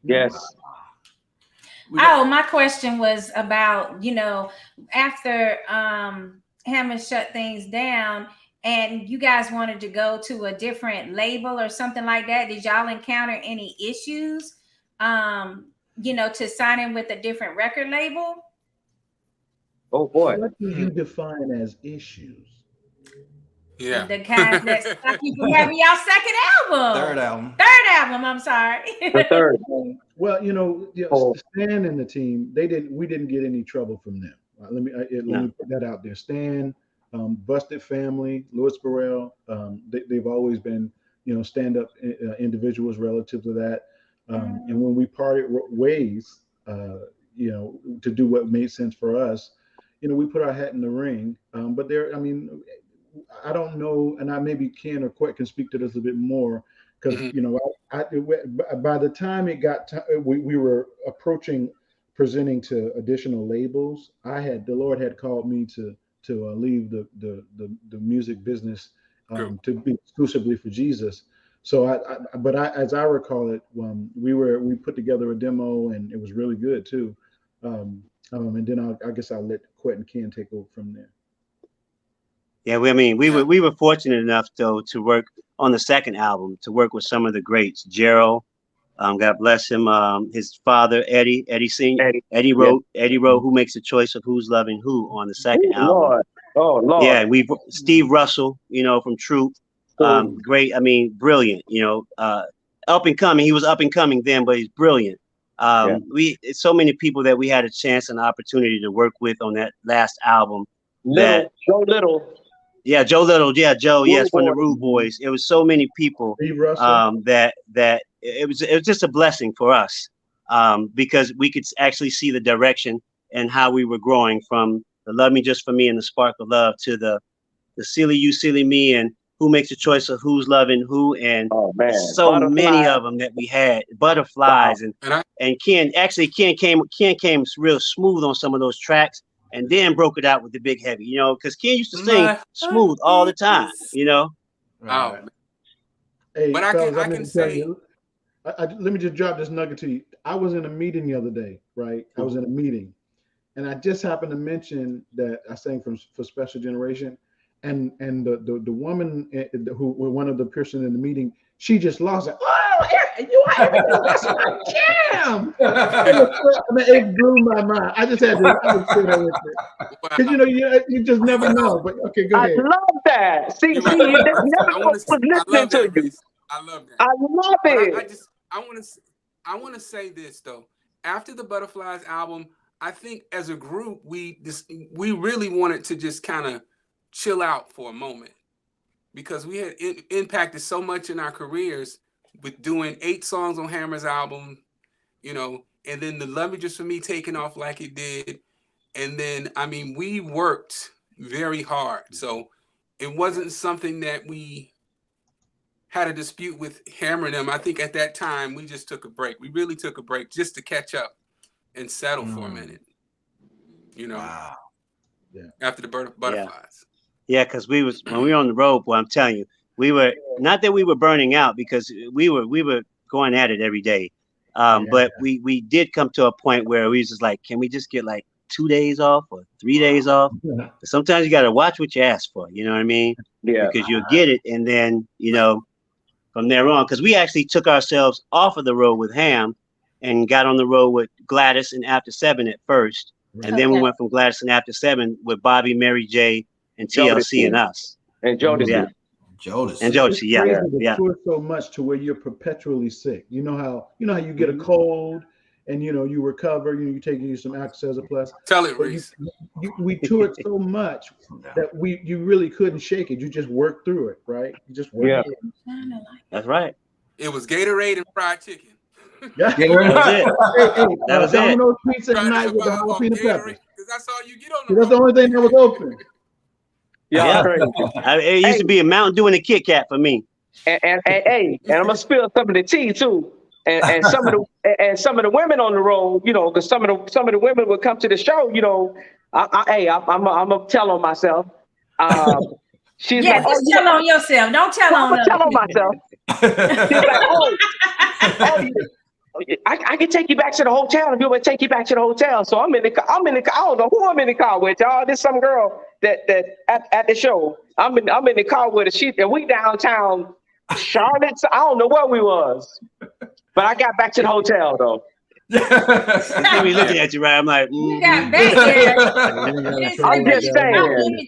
Yes. Oh, my question was about, you know, after Hammer shut things down and you guys wanted to go to a different label or something like that, did y'all encounter any issues, you know, to sign in with a different record label? Oh boy. What do you define as issues? Yeah. The kind that stop you from having y'all second album. Third album, I'm sorry. The third. Well, you know, Stan and the team, we didn't get any trouble from them. Let me put that out there. Stan, Busted Family, Louis Burrell, they've always been, you know, stand-up individuals relative to that. And when we parted ways, you know, to do what made sense for us, you know, we put our hat in the ring. But I don't know, and maybe Ken or Quet can speak to this a bit more, because you know, by the time it got we were approaching presenting to additional labels, the Lord had called me to leave the music business to be exclusively for Jesus. So as I recall it, we put together a demo and it was really good too. And then I guess I'll let Quet and Ken take over from there. Yeah, we were fortunate enough though to work on the second album, to work with some of the greats, Gerald, God bless him. His father, Eddie wrote, Who Makes the Choice of Who's Loving Who on the second album. Lord. Oh, Lord. Yeah, Steve Russell, from Troop. Great, brilliant, up and coming. He was up and coming then, but he's brilliant. It's so many people that we had a chance and opportunity to work with on that last album. Joe Little. Yeah, Joe Little. Yeah, Joe. Rude yes, from the Boys. Rude Boys. It was so many people that it was just a blessing for us because we could actually see the direction and how we were growing from the Love Me Just for Me and the Spark of Love to the Silly You, Silly Me, and Who Makes the Choice of Who's Loving Who, and many of them that we had. Butterflies. Wow. And Ken came real smooth on some of those tracks. And then broke it out with the big heavy, because Ken used to sing smooth all the time, Oh, hey, but fellas, I can say. Let me just drop this nugget to you. I was in a meeting the other day, right? I was in a meeting, and I just happened to mention that I sang for Special Generation, and the woman who one of the person in the meeting, she just lost it. Oh, that's my jam! It blew my mind. I just had to say that with you because you just never know. But okay, go ahead. I love that. See, I love that, Reese. I love it. I want to say this though. After the Butterflies album, I think as a group we really wanted to just kind of chill out for a moment because we had impacted so much in our careers with doing 8 songs on Hammer's album, and then the Love Me Just for Me taking off like it did. And then, we worked very hard. So it wasn't something that we had a dispute with Hammer and them. I think at that time, we just took a break. We really took a break just to catch up and settle for a minute, Wow. after the Butterflies. Yeah, because when we were on the road, well, I'm telling you, we were not that we were burning out because we were going at it every day. But we did come to a point where we was just like, can we just get like 2 days off or 3 days off? Sometimes you got to watch what you ask for. You know what I mean? Yeah. Because you'll get it, and then from there on, because we actually took ourselves off of the road with Ham and got on the road with Gladys and After 7 at first, and then we went from Gladys and After 7 with Bobby, Mary J, and TLC and us. And Jodeci. Yeah. Jodeci. And Jodeci, yeah. Tour so much to where you're perpetually sick. You know how you get a cold and you recover. You're taking you some Alka-Seltzer Plus. Tell it, Reese. We toured so much that you really couldn't shake it. You just worked through it, right? You just worked through it. That's right. It was Gatorade and fried chicken. Yeah, that was it. That was it. Domino's pizza at night with the jalapeno peppers. Because that's all you get on the That's the only thing that was open. Yeah. It used to be a Mountain Dew and a Kit Kat for me. And I'm gonna spill some of the tea too. And some of the women on the road, because some of the women would come to the show, I'm gonna tell on myself. She's like, just tell on yourself. Don't tell on us. Tell on myself. She's like, I can take you back to the hotel if you want to take you back to the hotel. So I'm in the car. I don't know who I'm in the car with, y'all. There's some girl that at the show. I'm in the car with her. And we downtown Charlotte. I don't know where we was, but I got back to the hotel though. Me looking at you, right? I'm like, you got back there. I'm just saying.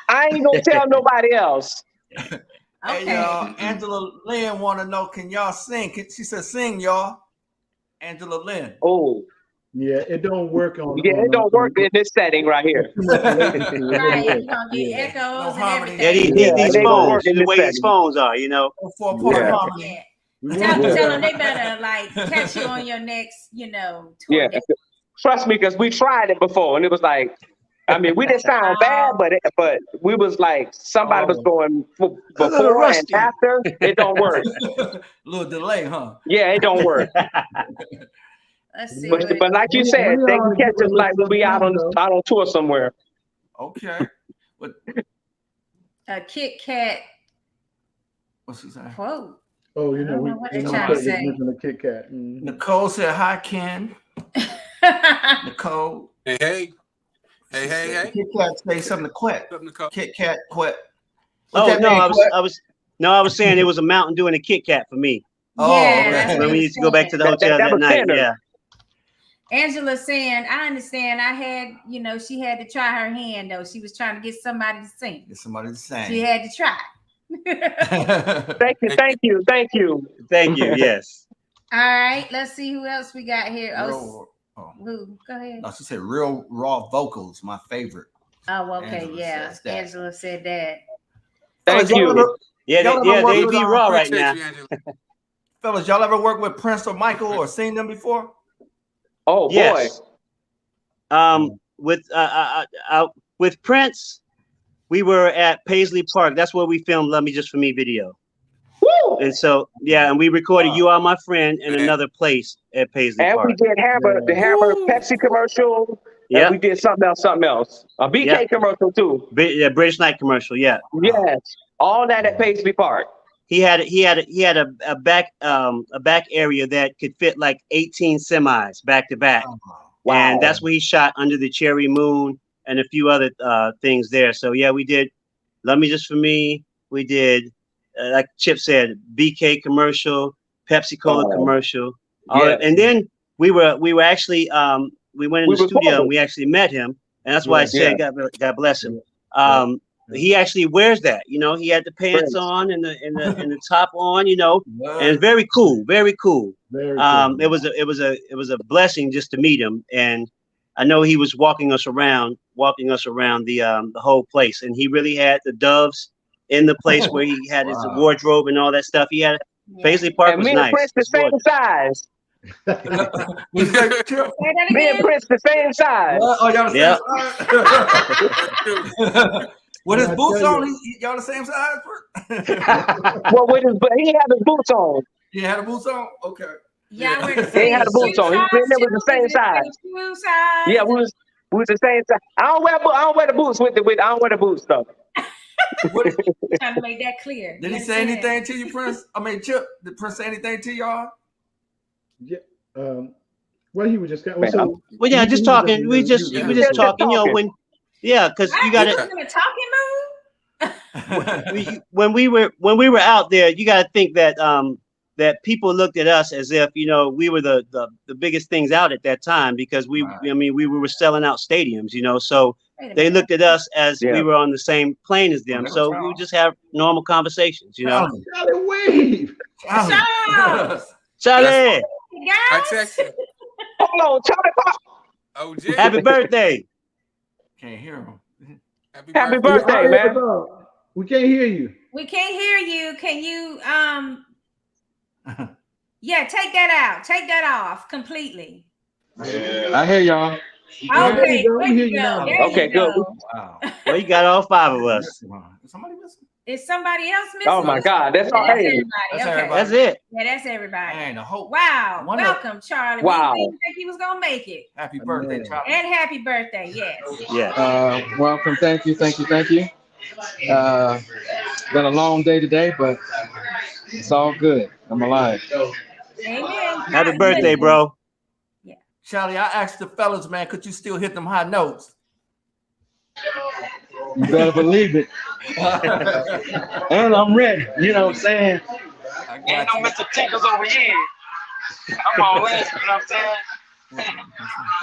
I ain't gonna tell nobody else. Okay. Hey, y'all, Angela Lynn want to know, can y'all sing? She said, sing, y'all. Angela Lynn. Oh. Yeah, it don't work on. Yeah, it don't work in this setting right here. Right, you're gonna get echoes and everything. Yeah, these phones, the way these phones are, harmony. Tell them they better catch you on your next, tour. Yeah, trust me, because we tried it before, and it was like, we didn't sound bad, but we was like somebody was going before and after. It don't work. A little delay, huh? Yeah, it don't work. Let's see. But like you said, they can catch us like when we out on tour somewhere. Okay. A Kit Kat. What's he saying? Whoa. Oh, we what they trying to say. The Kit Kat. Mm-hmm. Nicole said, "Hi, Ken." Nicole. Hey. Kit Kat say something to Quet. Kit Kat, Quet. I was saying it was a Mountain Dew and a Kit Kat for me. Yeah, when we used to go back to the hotel that night. Yeah. Angela saying, I understand. I had, she had to try her hand though. She was trying to get somebody to sing. Get somebody to sing. She had to try. Thank you. Yes. All right, let's see who else we got here. Who? Go ahead. No, she said real raw vocals, my favorite. Oh, okay, Angela Angela said that. Thank you. They be raw right now. Fellas, y'all ever work with Prince or Michael or seen them before? Oh boy. With Prince, we were at Paisley Park. That's where we filmed "Love Me Just for Me" video. Woo! And so and we recorded "You Are My Friend" in another place at Paisley Park. And we did the Hammer Pepsi commercial. Yeah, we did something else. A BK commercial too. British Night commercial. Yeah. Yes, all that at Paisley Park. He had a back area that could fit like 18 semis back to back. Wow. And that's where he shot Under the Cherry Moon and a few other things there. So yeah, we did "Love Me Just for Me." We did like Chip said, BK commercial, Pepsi Cola commercial. And then we were actually we went in the studio and we actually met him, and that's why I said God bless him. He actually wears that, he had the pants on and the top on, and very cool. Very cool. It was a blessing just to meet him, and I know he was walking us around the whole place, and he really had the doves in the place where he had his wardrobe and all that stuff. He had Paisley Park was nice. Prince the same size. Me and Prince the same size. Y'all the same size? With his boots on, y'all the same size? Well, but he had his boots on. He had the boots on? Okay. Yeah, we're the same. He had the boots on. He was the same size. Yeah, we was the same size. I don't wear the boots I don't wear the boots though. Trying to make that clear. Did he say anything to you, Prince? I mean, Chip, did Prince say anything to y'all? Yeah. Well, he was just kind of, just talking. We just talking, when because you got to in a talking mood. when we were out there, you got to think that that people looked at us as if we were the biggest things out at that time, because we were selling out stadiums, so they looked at us as we were on the same plane as them. So we would just have normal conversations, Charlie, wave. Charlie. I text you. Hold on, Charlie Pop. Oh, Jay. Happy birthday. Can't hear him. Happy birthday, man. We can't hear you. We can't hear you. Can you take that out. Take that off completely. Yeah. I hear y'all. Okay, Okay, good. Wow. Well, you got all five of us. Is somebody missing? Is somebody else missing? Oh my God, that's all. Everybody. That's it. Yeah, that's everybody. Man, the hope. Wow. Welcome, Charlie. Wow. We didn't think he was gonna make it. Happy birthday, Charlie. And happy birthday, yes. Yeah. Welcome. Thank you. Been a long day today, but it's all good. I'm alive. Amen. Happy birthday, bro. Yeah. Charlie, I asked the fellas, man, could you still hit them high notes? You better believe it. And I'm ready. You know what I'm saying? Ain't no Mr. Tinkers over here. I'm all in. You know what I'm saying?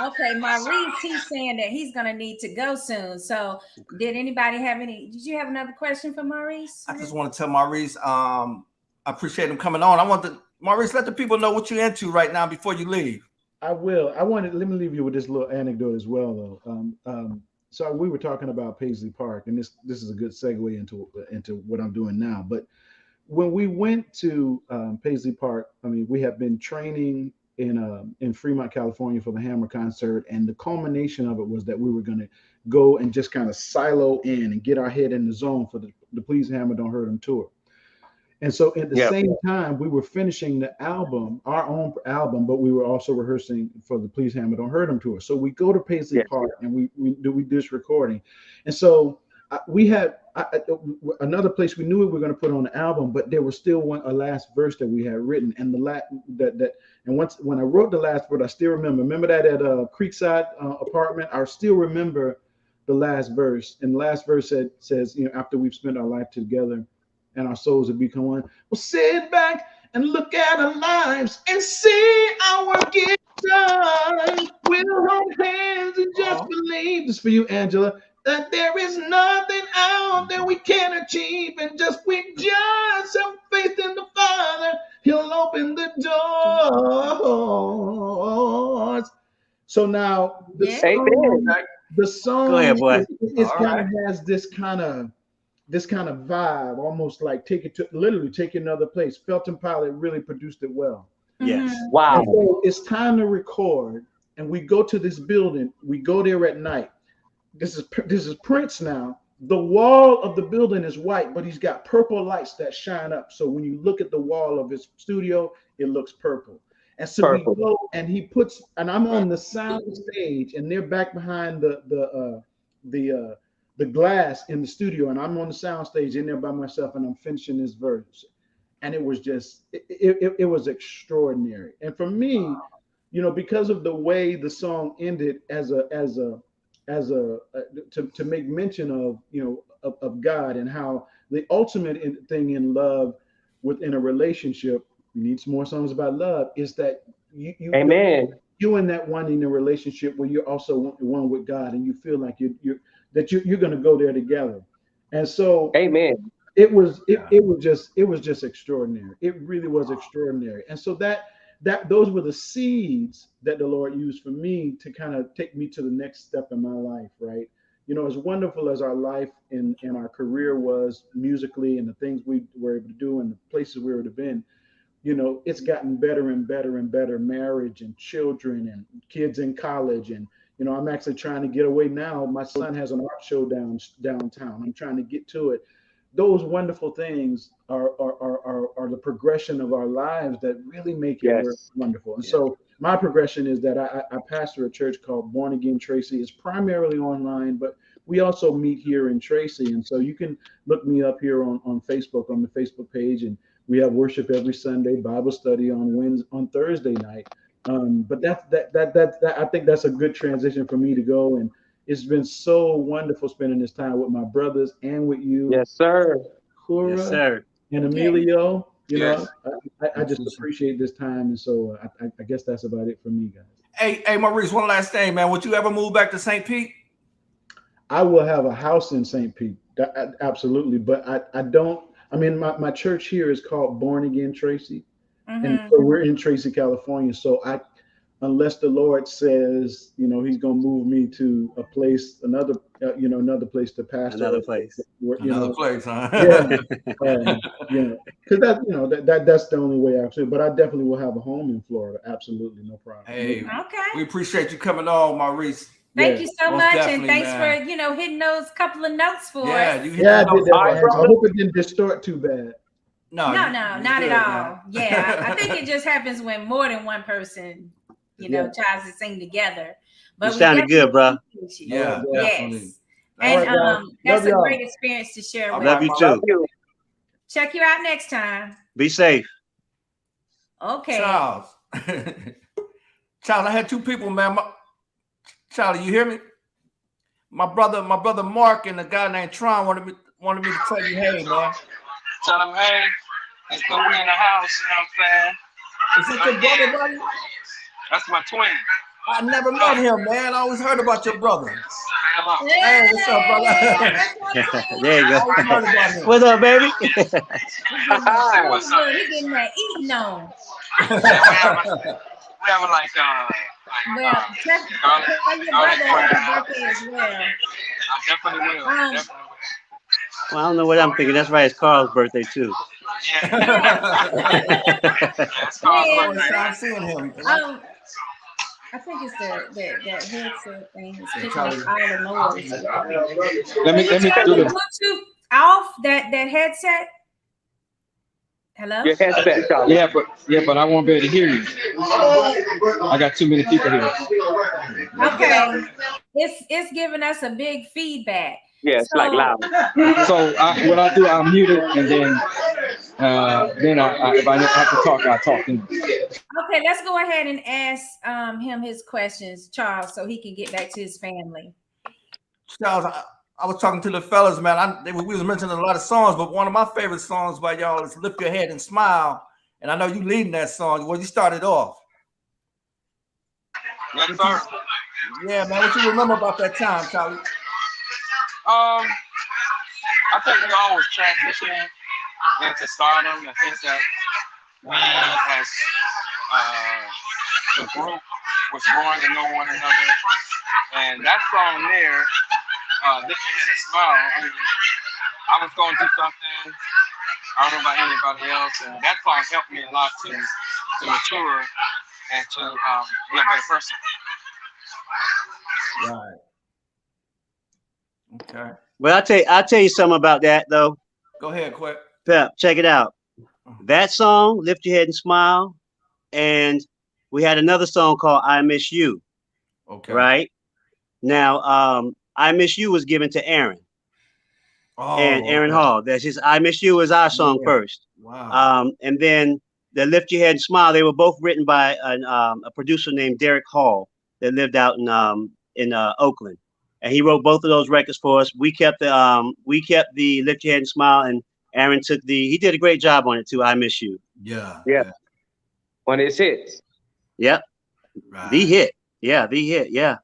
Okay, Maurice, he's saying that he's gonna need to go soon. So, did you have another question for Maurice? I just want to tell Maurice, I appreciate him coming on. Maurice, let the people know what you're into right now before you leave. I will. Let me leave you with this little anecdote as well, though. So we were talking about Paisley Park, and this is a good segue into what I'm doing now. But when we went to Paisley Park, we have been training in Fremont, California for the Hammer concert, and the culmination of it was that we were going to go and just kind of silo in and get our head in the zone for the Please Hammer Don't Hurt 'Em tour. And so at the same time, we were finishing the album, our own album, but we were also rehearsing for the Please Hammer Don't Hurt 'Em tour. So we go to Paisley Park and we do this recording. And so we had another place we knew we were going to put on the album, but there was still a last verse that we had written. And when I wrote the last verse, I still remember that at a Creekside apartment. I still remember the last verse. And the last verse says, after we've spent our life together and our souls have become one, we'll sit back and look at our lives and see our work is done. We'll hold hands and just believe. This for you, Angela. That there is nothing out there we can achieve, and we just have faith in the Father. He'll open the doors. So now the song, go ahead, boy. It kind of has this kind of vibe, almost like literally take it another place. Felton Pilot really produced it well. Yes. Wow. So it's time to record, and we go to this building. We go there at night. This is Prince now. The wall of the building is white, but he's got purple lights that shine up. So when you look at the wall of his studio, it looks purple. And so we go, and he puts, and I'm on the sound stage, and they're back behind the glass in the studio, and I'm on the sound stage in there by myself, and I'm finishing this verse. And it was just, it was extraordinary. And for me, you know, because of the way the song ended to make mention of, you know, of God, and how the ultimate thing in love within a relationship, you need some more songs about love, is that you and that one in a relationship where you're also one with God, and you feel like you're going to go there together. And so amen. It was just extraordinary. It really was extraordinary. And so those were the seeds that the Lord used for me to kind of take me to the next step in my life, right? You know, as wonderful as our life and our career was musically, and the things we were able to do and the places we were to been, you know, it's gotten better and better and better. Marriage and children and kids in college. And, you know, I'm actually trying to get away now. My son has an art show downtown. I'm trying to get to it. Those wonderful things are the progression of our lives that really make it wonderful. And so my progression is that I pastor a church called Born Again Tracy. It's primarily online, but we also meet here in Tracy. And so you can look me up here on Facebook, on the Facebook page. And we have worship every Sunday, Bible study on Thursday night. But I think that's a good transition for me to go. And it's been so wonderful spending this time with my brothers and with you. Yes, sir. Cora, yes, sir. And Emelio. You know, I just appreciate this time. And so I guess that's about it for me, guys. Hey, Maurice, one last thing, man. Would you ever move back to St. Pete? I will have a house in St. Pete. Absolutely. But I don't. I mean, my church here is called Born Again Tracy. And so we're in Tracy, California. So unless the Lord says, you know, he's going to move me to a place, another place to pastor. Another place. Another place, huh? Yeah. Because that's the only way actually. But I definitely will have a home in Florida. Absolutely, no problem. Hey, we appreciate you coming on, Maurice. Thank you so much, and thanks for hitting those couple of notes for us. I did that. I hope it didn't distort too bad. No, not at all. Yeah, I think it just happens when more than one person, tries to sing together. But you sounded good, bro. Yeah, yes. And that's a great experience to share with. Love you too. Check you out next time. Be safe. Okay. Charles, I had two people, man. Charlie, you hear me? My brother Mark and a guy named Tron wanted me to tell you, hey, man. Tell him, hey, let's go in the house, you know what I'm saying? Is it your brother, buddy? That's my twin. I never met him, man. I always heard about your brother. Hey, what's up, brother? There you go. What's up, baby? What's up? He getting that eating on. We having like tell your brother happy birthday as well. I definitely will. Well, I don't know what I'm thinking. That's right. It's Carl's birthday too. It's Carl's birthday. I'm seeing him. I think it's that headset thing. It's picking up all the noise. Let me do this. Bluetooth off that headset. Hello? Your headset, Charlie. Yeah, but I won't be able to hear you. I got too many people here. Okay. It's giving us a big feedback. Yeah, it's like loud. So what I do, I'll mute it, and then if I have to talk, I'll talk to him. Okay, let's go ahead and ask him his questions, Charles, so he can get back to his family. Charles, I was talking to the fellas, man. We was mentioning a lot of songs, but one of my favorite songs by y'all is "Lift Your Head and Smile." And I know you leading that song. Well, you started off. Yes, sir. Yeah, man. What you remember about that time, Charlie? I think we always transitioning into stardom. I think that we as the group was growing to know one another. And that song there, Lift Your Head and Smile, I mean, I was going through something, I don't know about anybody else, and that song helped me a lot to mature and to be a better person. Right. Okay. Well, I'll tell you something about that though. Go ahead, quick. Pep, check it out. That song, Lift Your Head and Smile, and we had another song called I Miss You. Okay. Right? Now, I Miss You was given to Aaron. Oh, and Aaron Hall. That's just I Miss You was our song first. Wow. And then the Lift Your Head and Smile, they were both written by a producer named Derek Hall that lived out in Oakland. And he wrote both of those records for us. We kept the Lift Your Head and Smile, and Aaron he did a great job on it too. I Miss You. Yeah. One of his hits. Yep. Right. The hit. Yeah, the hit. Yeah.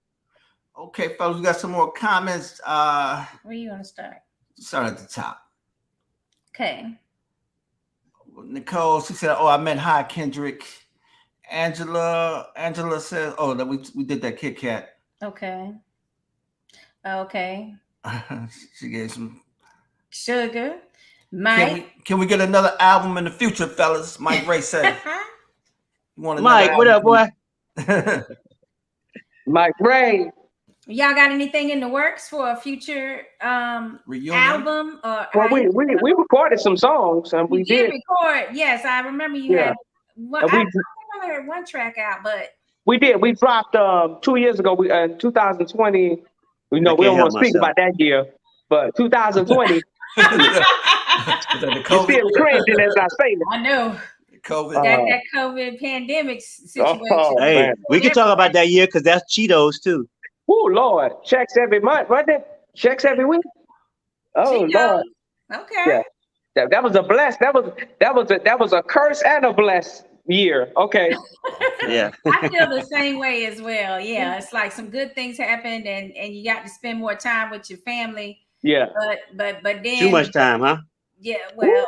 Okay, fellas, we got some more comments. Where you gonna start? Start at the top. Okay. Nicole, she said, "Oh, I meant hi, Kendrick." Angela says, "Oh, that we did that Kit Kat." Okay. She gave some sugar. Mike, can we get another album in the future, fellas? Mike Ray said. Mike, what up, boy? Mike Ray. Y'all got anything in the works for a future album? Or well, we recorded some songs and we did record. Yes, I remember you had. Well, I only heard one track out, but we did. We dropped 2 years ago. We in 2020. We don't want to speak about that year, but 2020. You still cringing as I say that. I know. COVID. That COVID pandemic situation. Hey, man. We can talk about that year because that's Cheetos too. Oh Lord, checks every month, right there. Checks every week. Oh Lord. Okay. Yeah. That was a blessed. That was a curse and a blessed year. Okay. Yeah. I feel the same way as well. Yeah, it's like some good things happened, and you got to spend more time with your family. Yeah. But then too much time, huh? Yeah. Well.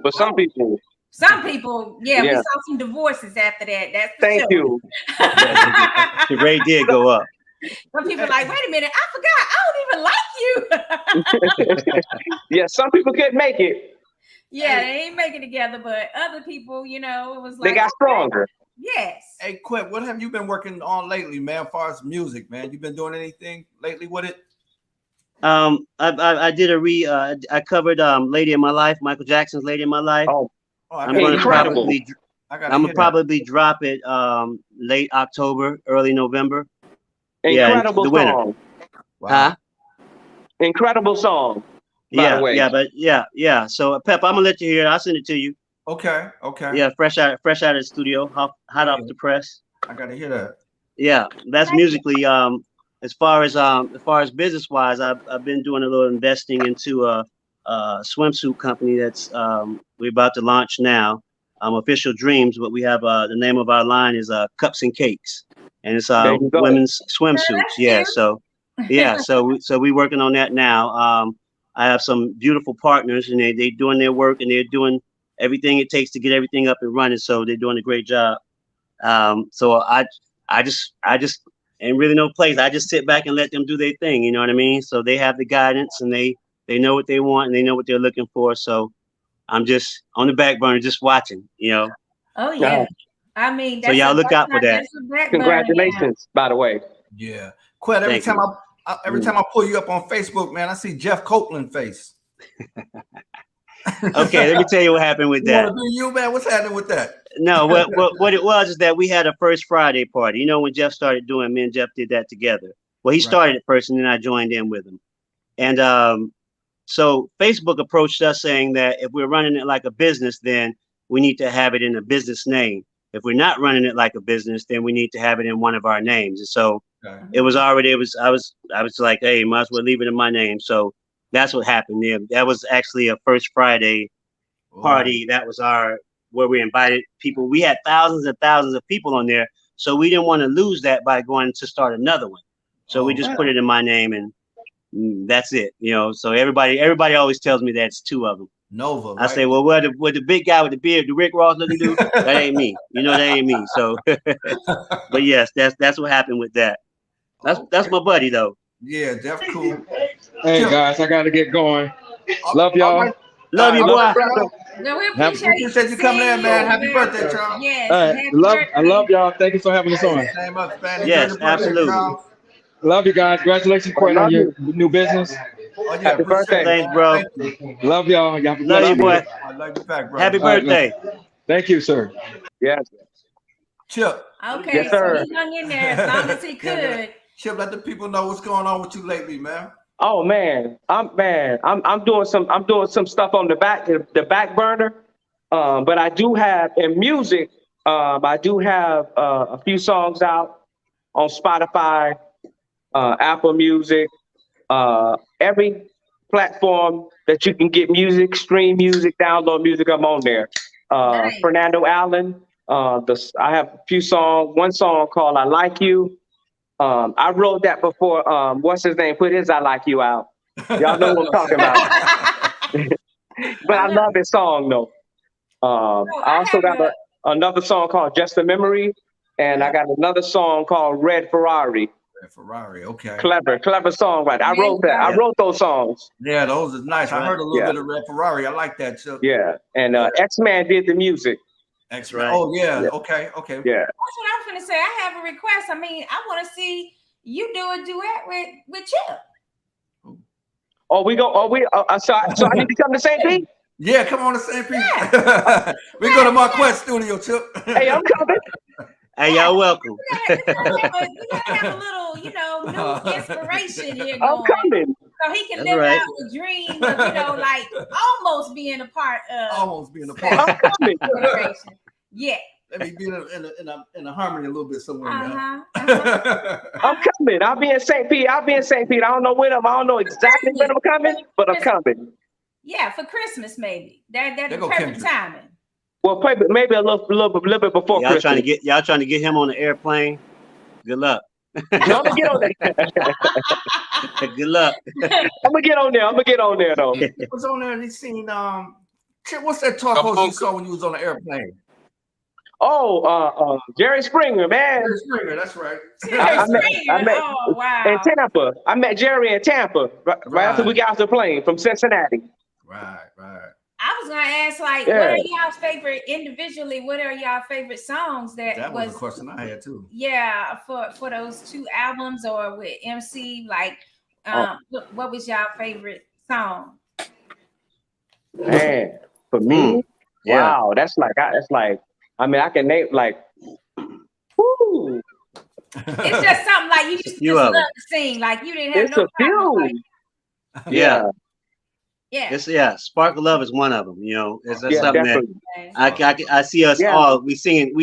For some people. Yeah, we saw some divorces after that. That's Thank you. The rate did go up. Some people are like, wait a minute, I forgot. I don't even like you. Yeah, some people couldn't make it. Yeah, they ain't making it together, but other people, it was like they got stronger. Yes. Hey, Quint, what have you been working on lately, man? As far as music, man, you been doing anything lately with it? I did I covered "Lady in My Life," Michael Jackson's "Lady in My Life." I'm gonna probably drop it late October, early November. Incredible the winter. Song. Wow. Huh? Incredible song. Yeah. So Pep, I'm gonna let you hear it. I'll send it to you. Okay. Yeah, fresh out of the studio, hot off the press. I gotta hear that. Yeah, that's musically. As far as business wise, I've been doing a little investing into a swimsuit company that's we're about to launch now. Official Dreams, but we have the name of our line is Cups and Cakes, and it's women's swimsuits. Yeah, so we working on that now. I have some beautiful partners, and they doing their work, and they're doing everything it takes to get everything up and running. So they're doing a great job. So I just ain't really no place. I just sit back and let them do their thing. You know what I mean? So they have the guidance, and they know what they want, and they know what they're looking for. So I'm just on the back burner, just watching. Oh yeah. I mean, so y'all look out for that. Congratulations, by the way. Yeah. Quint, every time I pull you up on Facebook, man, I see Jeff Copeland face. Okay, let me tell you what happened with that. You, man, what's happening with that? No, what it was is that we had a first Friday party. When Jeff started doing, me and Jeff did that together. Well, he started it first, and then I joined in with him. And so Facebook approached us saying that if we're running it like a business, then we need to have it in a business name. If we're not running it like a business, then we need to have it in one of our names. And so I was like, hey, might as well leave it in my name. So that's what happened there. That was actually a first Friday party. That was where we invited people. We had thousands and thousands of people on there, so we didn't want to lose that by going to start another one. So we just put it in my name, and that's it. You know, so everybody always tells me that's 2 of them. Nova. I say, well, what the big guy with the beard, the Rick Ross looking dude? That ain't me. You know, that ain't me. So, but yes, that's what happened with that. That's my buddy though. Yeah, that's cool. Hey guys, I gotta get going. Love y'all. Right. Love you, boy. No, we appreciate you coming in, man. Happy birthday, Charles. Yes. I love y'all. Thank you for having us on. Yes, absolutely. Love you guys. Congratulations, Quinn, on your new business. Happy birthday. Thanks, bro. Love y'all. Y'all love you, boy. I love you back, bro. Happy birthday. Thank you, sir. Yes. Chip. Okay, yes, sir. So he hung in there as long as he could. Chip, let the people know what's going on with you lately, man. Oh man, I'm doing some stuff on the back burner. But I do have in music, I do have a few songs out on Spotify, Apple Music, every platform that you can get music, stream music, download music. I'm on there. Nice. Fernando Allen. I have a few songs. One song called "I Like You." I wrote that before. What's his name? Put his "I Like You" out. Y'all know what I'm talking about. But I love this song though. I also got another song called "Just a Memory," and I got another song called "Red Ferrari." Red Ferrari, okay. Clever songwriter. I wrote that. I wrote those songs. Yeah, those are nice. I heard a little bit of Red Ferrari. I like that too. Yeah, and X-Man did the music. That's right. Oh yeah. Okay. Yeah. That's what I was gonna say. I have a request. I mean, I want to see you do a duet with Chip. Oh, we go. Oh, we. So I need to come to St. Pete. Yeah, come on to St. Pete. Yeah. We go to Maquet Studio, Chip. Hey, I'm coming. Hey, y'all welcome. You gotta have a little, new inspiration here going. I'm coming. So he can live out the dream of, like almost being a part of. Almost being a part. I'm coming. Yeah. Let me be in a harmony a little bit somewhere. I'm coming. I'll be in St. Pete. I don't know when I don't know exactly when I'm coming, but I'm coming. Yeah, for Christmas maybe. That's the perfect timing. Well, maybe a little bit before y'all Christmas. Y'all trying to get him on the airplane. Good luck. No, I'm gonna get on there. Good luck. I'm gonna get on there though. He was on there and he seen what's that talk host you saw when you was on the airplane? Oh, Jerry Springer, man. Jerry Springer, that's right. I met in Tampa. I met Jerry in Tampa right after we got off the plane from Cincinnati. Right. I was gonna ask, what are y'all's favorite individually? What are y'all favorite songs that was a question I had too? Yeah, for those 2 albums or with MC, what was y'all favorite song? Man, for me, wow, that's like I mean, I can name whoo. It's just something like you just love to sing, like you didn't have it's no problem. Yeah. Yeah. Spark of Love is one of them. It's something definitely. that I see us all. We sing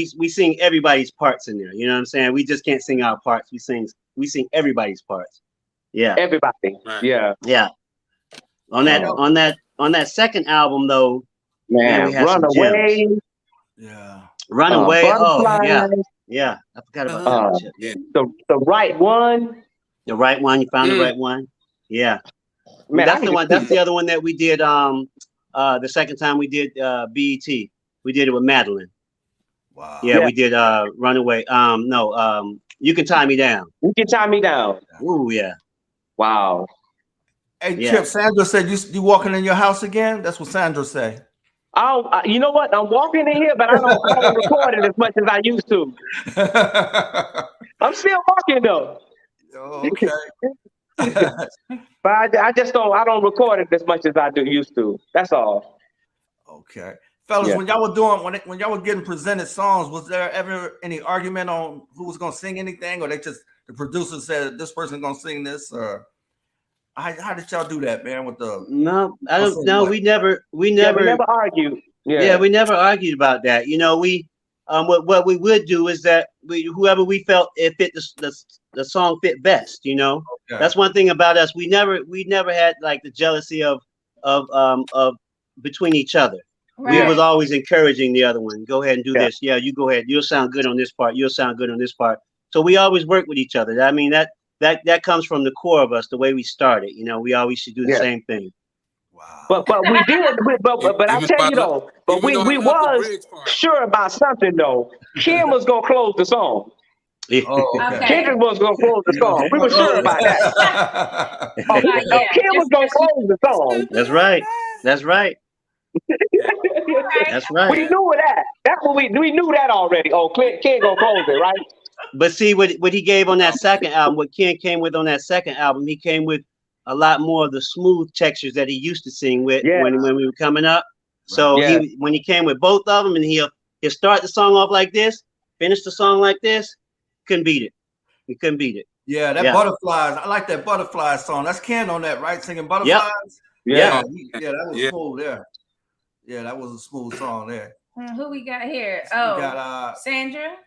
everybody's parts in there. You know what I'm saying? We just can't sing our parts. We sing everybody's parts. Yeah, everybody. Right. Yeah. On that second album though, man, we had Run Away. Yeah. Run Away. Butterflies. Yeah. I forgot about that. Yeah. The right one. The right one. You found the right one. Yeah. Man, that's the one. That's the other one that we did. The second time we did BET, we did it with Madeline. Wow. Yeah, we did Runaway. No, You Can Tie Me Down. You Can Tie Me Down. Ooh, yeah. Wow. Hey, Chip, Sandra said you walking in your house again? That's what Sandra said. Oh, you know what? I'm walking in here, but I don't record it as much as I used to. I'm still walking though. Okay. But I don't record it as much as I used to. That's all. Okay. Fellas, when y'all were getting presented songs, was there ever any argument on who was gonna sing anything, or the producer said this person gonna sing this, or how did y'all do that, man? With the I don't know. We never argued. Yeah, we never argued about that. We what we would do is that whoever we felt it fit the song fit best. That's one thing about us. We never had like the jealousy of between each other. We was always encouraging the other one. Go ahead and do this. Yeah, you go ahead. You'll sound good on this part. You'll sound good on this part. So we always work with each other. I mean, that comes from the core of us, the way we started. You know, we always should do the same thing. But we did, but I tell you though, but we was sure about something though. Kim was gonna close the song. Okay. Kendrick was gonna close the song. We were sure about that. Kim was gonna close the song. That's right. That's right. That's right. We knew that. That's what we knew that already. Oh, Ken gonna close it, right? But see what he gave on that second album, what Ken came with on that second album, he came with a lot more of the smooth textures that he used to sing with when we were coming up. So when he came with both of them, and he'll start the song off like this, finish the song like this, couldn't beat it. We couldn't beat it. Yeah, that Butterflies. I like that Butterflies song. That's Ken on that, right? Singing Butterflies. Yeah, that was smooth there. Yeah, that was a smooth song there. Who we got here? We got Sandra.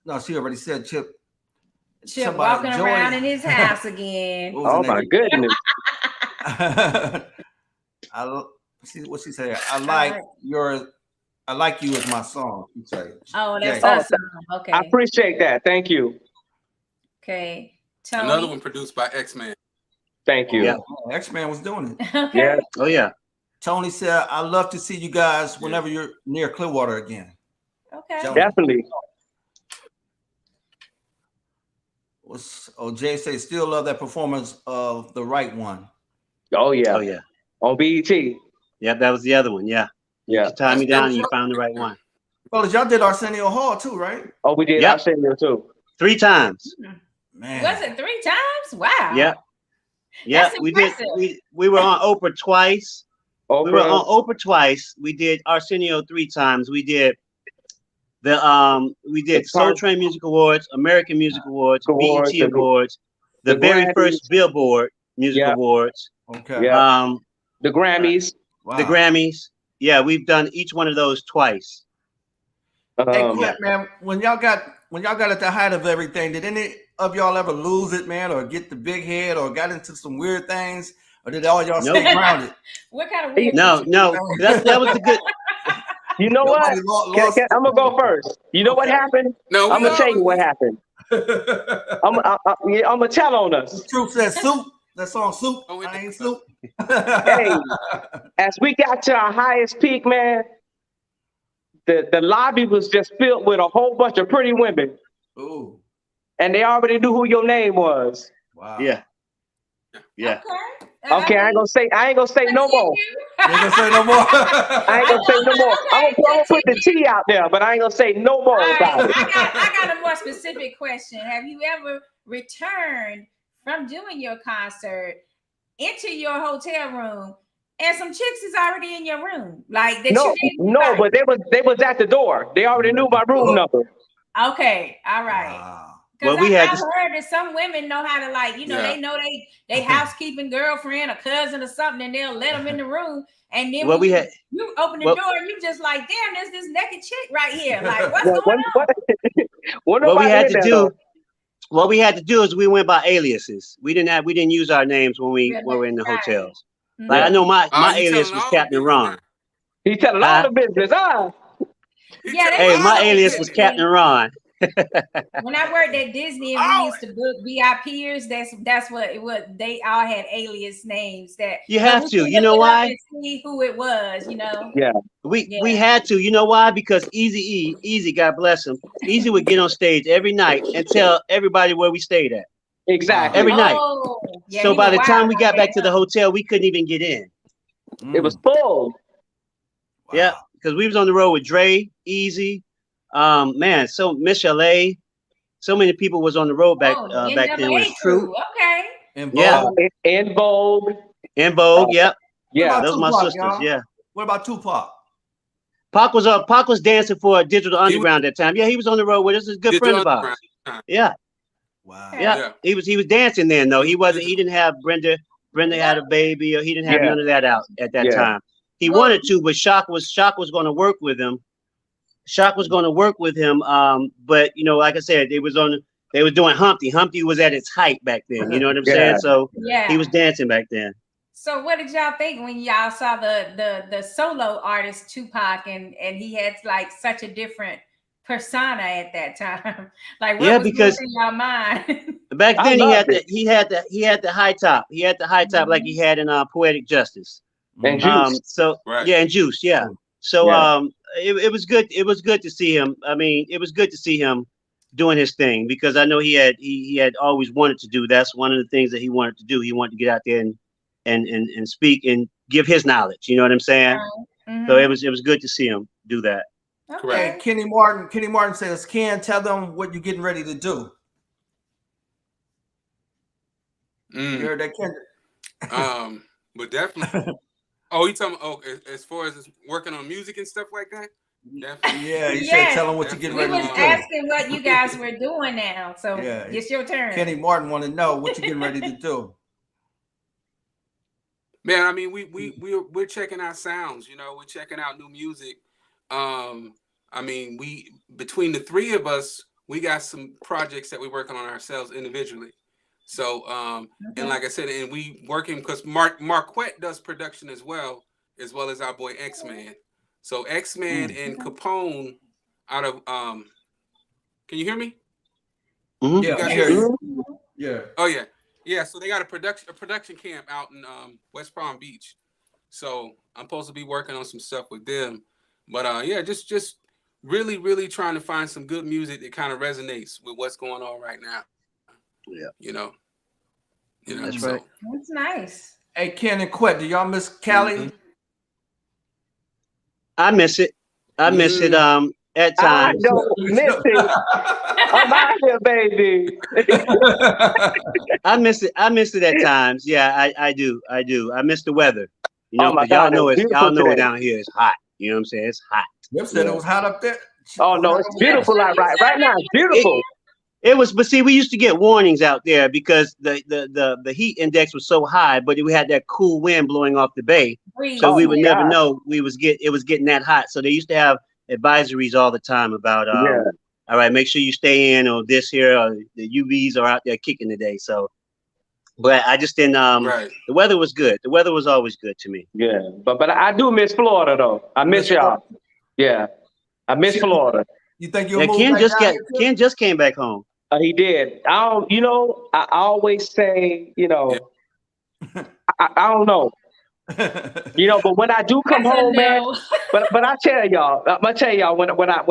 No, she already said Chip. Chip walking around in his house again. Oh my goodness. See what she said. I like you as my song. She said. Oh, that's awesome. Okay. I appreciate that. Thank you. Okay. Tony. Another one produced by X-Man. Thank you. Yeah, X-Man was doing it. Okay. Yeah. Oh yeah. Tony said, "I love to see you guys whenever you're near Clearwater again." Okay. Definitely. Jay say still love that performance of the right one. Oh yeah. Oh yeah. On BET. Yeah, that was the other one. Yeah. Yeah. You tied me down and you found the right one. Well, y'all did Arsenio Hall too, right? Oh, we did Arsenio too. 3 times. Man. Was it 3 times? Wow. Yeah. Yeah, we did. We were on Oprah twice. We were on Oprah twice. We did Arsenio 3 times. We did Soul Train Music Awards, American Music Awards, BET Awards, the very first Billboard Music Awards. Okay. Yeah. The Grammys. Wow. The Grammys. Yeah, we've done each one of those twice. Hey, Clint, man, when y'all got at the height of everything, did any of y'all ever lose it, man, or get the big head, or got into some weird things, or did all y'all stay grounded? What kind of weird? No. That was the good. You know what? I'm gonna go first. You know what happened? No, I'm gonna tell you what happened. I'm gonna tell on us. Truth says soup. That song soup. I ain't soup. Hey, as we got to our highest peak, man, the lobby was just filled with a whole bunch of pretty women. Ooh. And they already knew who your name was. Wow. Yeah. Yeah. Okay, I ain't gonna say no more. You ain't gonna say no more. I ain't gonna say no more. I'm gonna put the T out there, but I ain't gonna say no more about it. I got a more specific question. Have you ever returned from doing your concert into your hotel room and some chicks is already in your room? Like that? No, but they was at the door. They already knew my room number. Okay, all right. Wow. Well, I've heard that some women know how to, like, they know they housekeeping girlfriend or cousin or something, and they'll let them in the room. And then you open the door and you just like, damn, there's this naked chick right here. Like, what's going on? What we had to do is we went by aliases. We didn't use our names when we were in the hotels. Mm-hmm. Like I know my alias was Captain Ron. He telling all the business, Yeah. My alias was Captain Ron. When I worked at Disney and we used to book VIPers, that's what it was. They all had alias names that you have to. You know why? See who it was. Yeah. We had to. You know why? Because Easy, God bless him. Easy would get on stage every night and tell everybody where we stayed at. Exactly. Every night. So by the time we got back to the hotel, we couldn't even get in. It was full. Wow. Yeah, because we was on the road with Dre, Easy. Man, so Miss LA, so many people was on the road back then with True. Okay. In Vogue. In Vogue. Yep. Yeah, those are my sisters. Y'all? Yeah. What about Tupac? Pac was dancing for Digital Underground that time. Yeah, he was on the road with us. He's a good friend of ours. Yeah. Wow. Yeah. He was dancing then though. He didn't have Brenda had a baby, or he didn't have none of that out at that time. He wanted to, but Shock was going to work with him. But like I said, they was doing Humpty. Humpty was at its height back then. You know what I'm saying? So he was dancing back then. So what did y'all think when y'all saw the solo artist Tupac and he had like such a different persona at that time? Like what was going in y'all mind? Back then he had the high top. He had the high top like he had in Poetic Justice. And Juice. And Juice, yeah. So it was good. It was good to see him. I mean, it was good to see him doing his thing because I know he had always wanted to do. That's one of the things that he wanted to do. He wanted to get out there and speak and give his knowledge. You know what I'm saying? So it was good to see him do that. Okay. Hey, Kenny Martin says, Ken, tell them what you're getting ready to do. You heard that, Kendrick? But definitely. Oh, you talking? Oh, as far as working on music and stuff like that. Definitely. Yeah, you said tell them what you're getting ready to do. We was asking what you guys were doing now, so it's your turn. Kenny Martin want to know what you're getting ready to do. Man, I mean, we're checking out sounds. You know, we're checking out new music. I mean, between the three of us, we got some projects that we're working on ourselves individually. So, and like I said, and we working because Maquet does production as well as our boy X-Man. So X-Man and Capone out of can you hear me? Yeah, I hear you. Yeah. Oh yeah. So they got a production camp out in West Palm Beach. So I'm supposed to be working on some stuff with them. But yeah, just really trying to find some good music that kind of resonates with what's going on right now. Yeah. You know. That's right. That's nice. Hey, Ken and Quet, do y'all miss Cali? I miss it. I miss it at times. I don't miss it. I'm out here, baby. I miss it. I miss it at times. Yeah, I do. I miss the weather. You know, y'all know it down here is hot. You know what I'm saying? It's hot. You said it was hot up there. Oh no, it's beautiful right now. It's beautiful. It was, but see, we used to get warnings out there because the heat index was so high, but we had that cool wind blowing off the bay, so we would never know it was getting that hot. So they used to have advisories all the time about all right, make sure you stay in, or this here, or the UVs are out there kicking today. So, but I just didn't. The weather was good. The weather was always good to me. Yeah, but I do miss Florida though. I miss y'all. Yeah, I miss Florida. You think you'll move Ken just came back home. He did. I always say, I don't know. But when I do come home, man, but I tell y'all, I'm gonna tell y'all when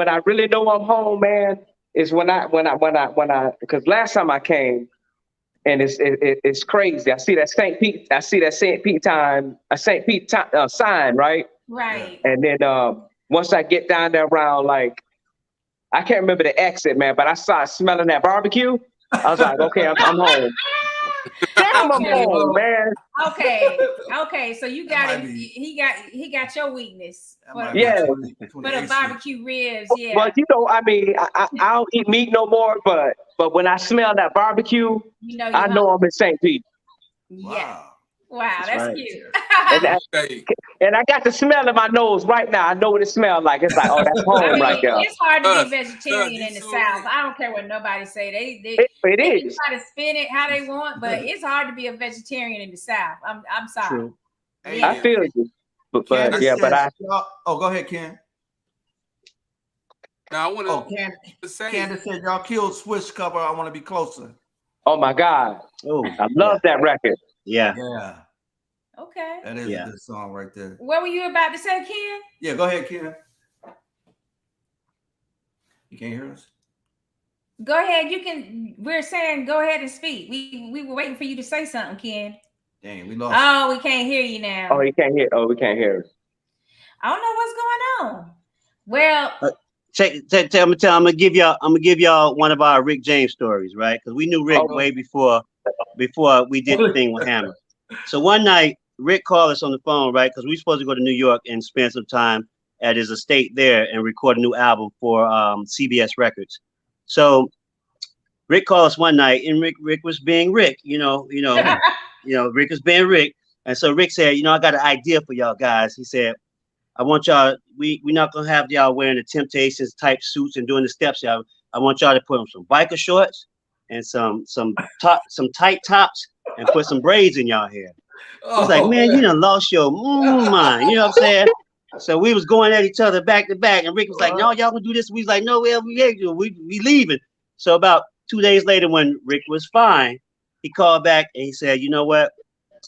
I really know I'm home, man, is when I because last time I came, and it's crazy. I see that St. Pete sign, right? Right. And then once I get down there around like, I can't remember the exit, man, but I started smelling that barbecue. I was like, okay, I'm home. Damn, I'm home, man. Okay. So you got him. He got your weakness. For the barbecue ribs. Yeah. Well, I mean, I don't eat meat no more, but when I smell that barbecue, I know I'm in St. Pete. Yeah. Wow, that's cute. And I got the smell in my nose right now. I know what it smells like. It's like, oh, that's home right there. It's hard to be vegetarian in the South. I don't care what nobody say. They can try to spin it how they want, but it's hard to be a vegetarian in the South. I'm sorry. True. Yeah. I feel you. But go ahead, Ken. Now I want to say, Candace said y'all killed Swish cover. I want to be closer. Oh my God! Oh, I love that record. Yeah. Okay. That is a good song right there. What were you about to say, Ken? Yeah, go ahead, Ken. You can't hear us? Go ahead. We're saying go ahead and speak. We were waiting for you to say something, Ken. Dang, we lost. Oh, we can't hear you now. Oh, you can't hear. Oh, we can't hear. I don't know what's going on. Well, I'm gonna give y'all one of our Rick James stories, right? Because we knew Rick way before we did the thing with Hammer. So one night, Rick called us on the phone, right? Because we were supposed to go to New York and spend some time at his estate there and record a new album for CBS Records. So Rick called us one night, and Rick was being Rick, Rick was being Rick. And so Rick said, I got an idea for y'all guys. He said, I want y'all, we're not gonna have y'all wearing the Temptations type suits and doing the steps, y'all. I want y'all to put on some biker shorts and some tight tops and put some braids in y'all hair. He's like, man, you done lost your mind. You know what I'm saying? So we was going at each other back to back, and Rick was like, no, y'all gonna do this. We was like, no, we leaving. So about 2 days later, when Rick was fine, he called back and he said, you know what?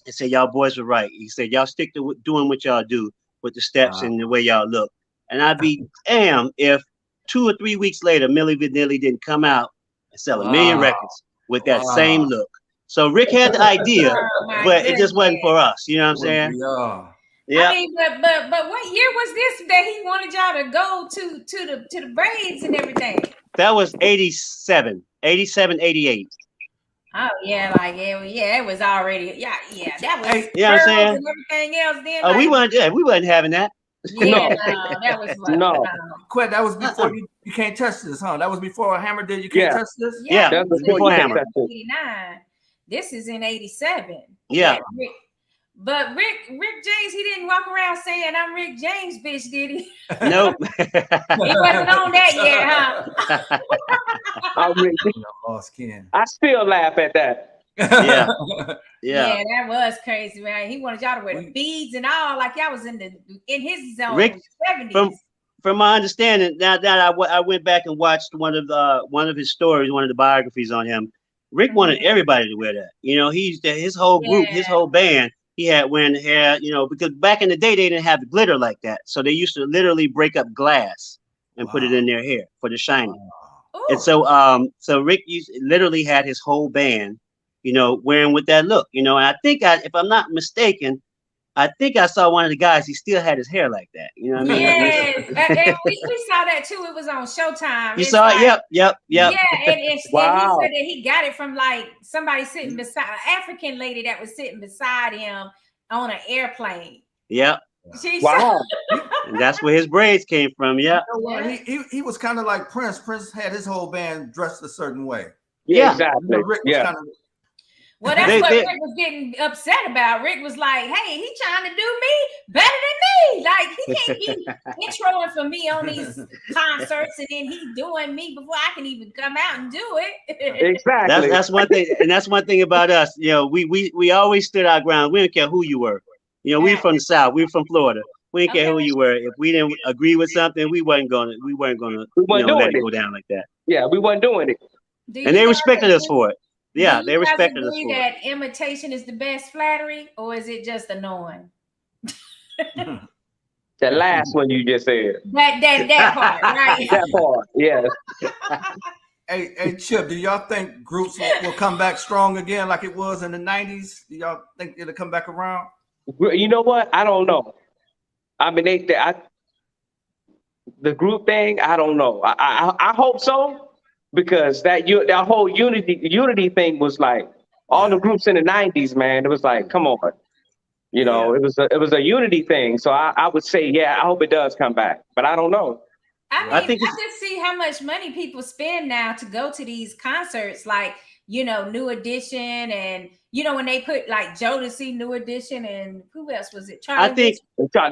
He said, y'all boys were right. He said, y'all stick to doing what y'all do with the steps and the way y'all look. And I'd be damned if 2 or 3 weeks later, Milli Vanilli didn't come out and sell 1 million records with that same look. So Rick had the idea, but it just wasn't for us. You know what I'm saying? Yeah. I mean, but what year was this that he wanted y'all to go to the braids and everything? That was 87, 88. Oh yeah, like it was already that was you know what I'm saying? And everything else. Then oh, we weren't having that. Yeah, that was Quit. That was before you can't touch this, huh? That was before Hammer did you can't touch this. Yeah, that was before Hammer. 89. This is in 87. Yeah. But Rick James, he didn't walk around saying I'm Rick James, bitch, did he? Nope. He wasn't on that yet, huh? I still laugh at that. Yeah, that was crazy, man. He wanted y'all to wear the beads and all, like y'all was in his zone. Rick, 70s. From my understanding, now that I went back and watched one of his stories, one of the biographies on him. Rick wanted everybody to wear that. You know, his whole group, his whole band. He had wearing the hair, you know, because back in the day they didn't have the glitter like that, so they used to literally break up glass and put it in their hair for the shining. And so Rick literally had his whole band, you know, wearing with that look, you know. And I think if I'm not mistaken, I think I saw one of the guys. He still had his hair like that. You know what I mean? Yes, and we saw that too. It was on Showtime. You saw it? Yep. Yeah, and Wow. he said that he got it from like somebody sitting beside an African lady that was sitting beside him on an airplane. Yep. Wow. And that's where his braids came from. Yeah. You know what? He was kind of like Prince. Prince had his whole band dressed a certain way. Yeah, exactly. You know, Rick was kind of. Well, that's what Rick was getting upset about. Rick was like, hey, he trying to do me better than me. Like, he can't be introing for me on these concerts and then he doing me before I can even come out and do it. Exactly. That's one thing. And that's one thing about us. You know, we always stood our ground. We didn't care who you were. You know, we from the South. We were from Florida. We didn't care who you were. If we didn't agree with something, we weren't gonna let it go down like that. Yeah, we weren't doing it. And they respected us for it. Yeah, they respected us for it. That imitation is the best flattery, or is it just annoying? The last one you just said. That part, right? That part, yes. Hey, Chip, do y'all think groups will come back strong again like it was in the 90s? Do y'all think it'll come back around? You know what? I don't know. I mean, the group thing, I don't know. I hope so. Because that whole unity thing was like all the groups in the 90s, man. It was like, come on, you know, it was a unity thing. So I would say, I hope it does come back, but I don't know. I mean, I just see how much money people spend now to go to these concerts, like, you know, New Edition, and you know when they put like Jodeci, New Edition, and who else was it? Charlie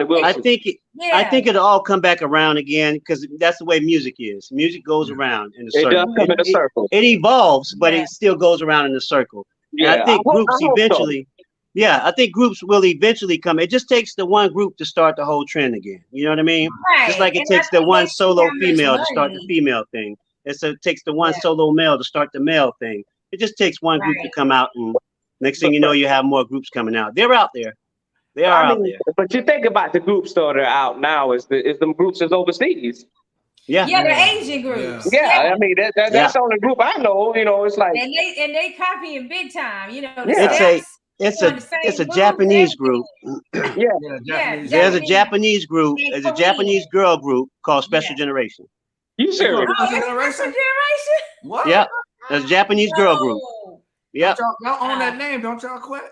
Wilson. I think it'll all come back around again because that's the way music is. Music goes around in a circle. It does come in a circle. It evolves, but it still goes around in a circle. Yeah, and I think groups eventually. So. Yeah, I think groups will eventually come. It just takes the one group to start the whole trend again. You know what I mean? Right. Just like it takes the one solo female to start the female thing. It takes the one solo male to start the male thing. It just takes one group to come out, and next thing you know, you have more groups coming out. They're out there. They are out there. But you think about the groups that are out now is them groups that's overseas. Yeah, the Asian groups. Yeah. I mean that's the only group I know. You know, it's like and they copying big time. You know, it's a Japanese group. There's a Japanese group. There's a Japanese girl group called Special Generation. You serious? Special Generation? What? Yep. There's a Japanese girl group. Yep. Y'all own that name, don't y'all? Quit?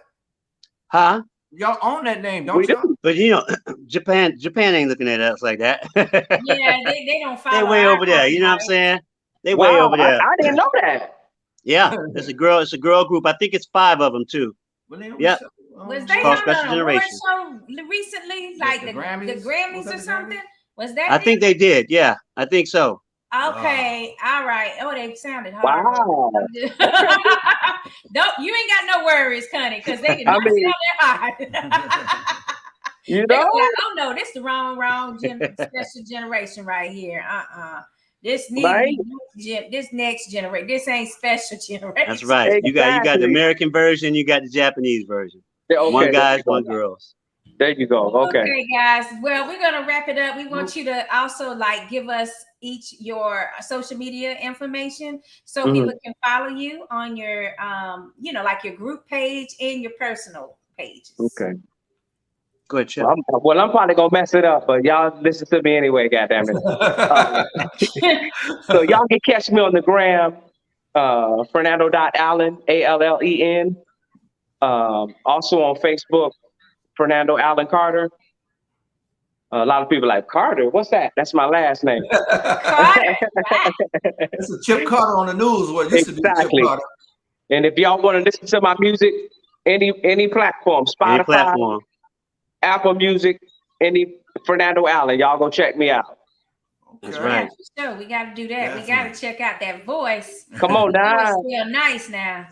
Huh? Y'all own that name, don't y'all? But you know, Japan ain't looking at us like that. Yeah, they don't follow. They're way over there. You know what I'm saying? They way over there. I didn't know that. Yeah, it's a girl group. I think it's 5 of them too. Yeah. Was they on Special Generation show recently, like the Grammys or something? Was that? I think they did. Yeah, I think so. Okay, all right. Oh, they sounded hard. Wow. Don't, you ain't got no worries, Connie, because they did not sound that hard. You They know? were like, oh no, this the wrong special generation right here. This needs Right? this next generation. This ain't special generation. That's right. Exactly. You got the American version, you got the Japanese version. Yeah, okay, one guys, one girls. There you go. Okay. Okay, guys. Well, we're gonna wrap it up. We want you to also like give us each your social media information so people can follow you on your like your group page and your personal pages. Okay. Good, Chip. Well, I'm probably gonna mess it up, but y'all listen to me anyway, goddammit. So y'all can catch me on the gram, Fernando.Allen, ALLEN. Also on Facebook, Fernando Allen Carter. A lot of people are like, Carter, what's that? That's my last name. Carter. It's a Chip Carter on the news. What used to be Chip Carter. And if y'all want to listen to my music, any platform, Spotify, any platform. Apple Music, any Fernando Allen, y'all go check me out. That's right. Yeah, sure, we got to do that. Definitely. We got to check out that voice. Come on now. Feel nice now.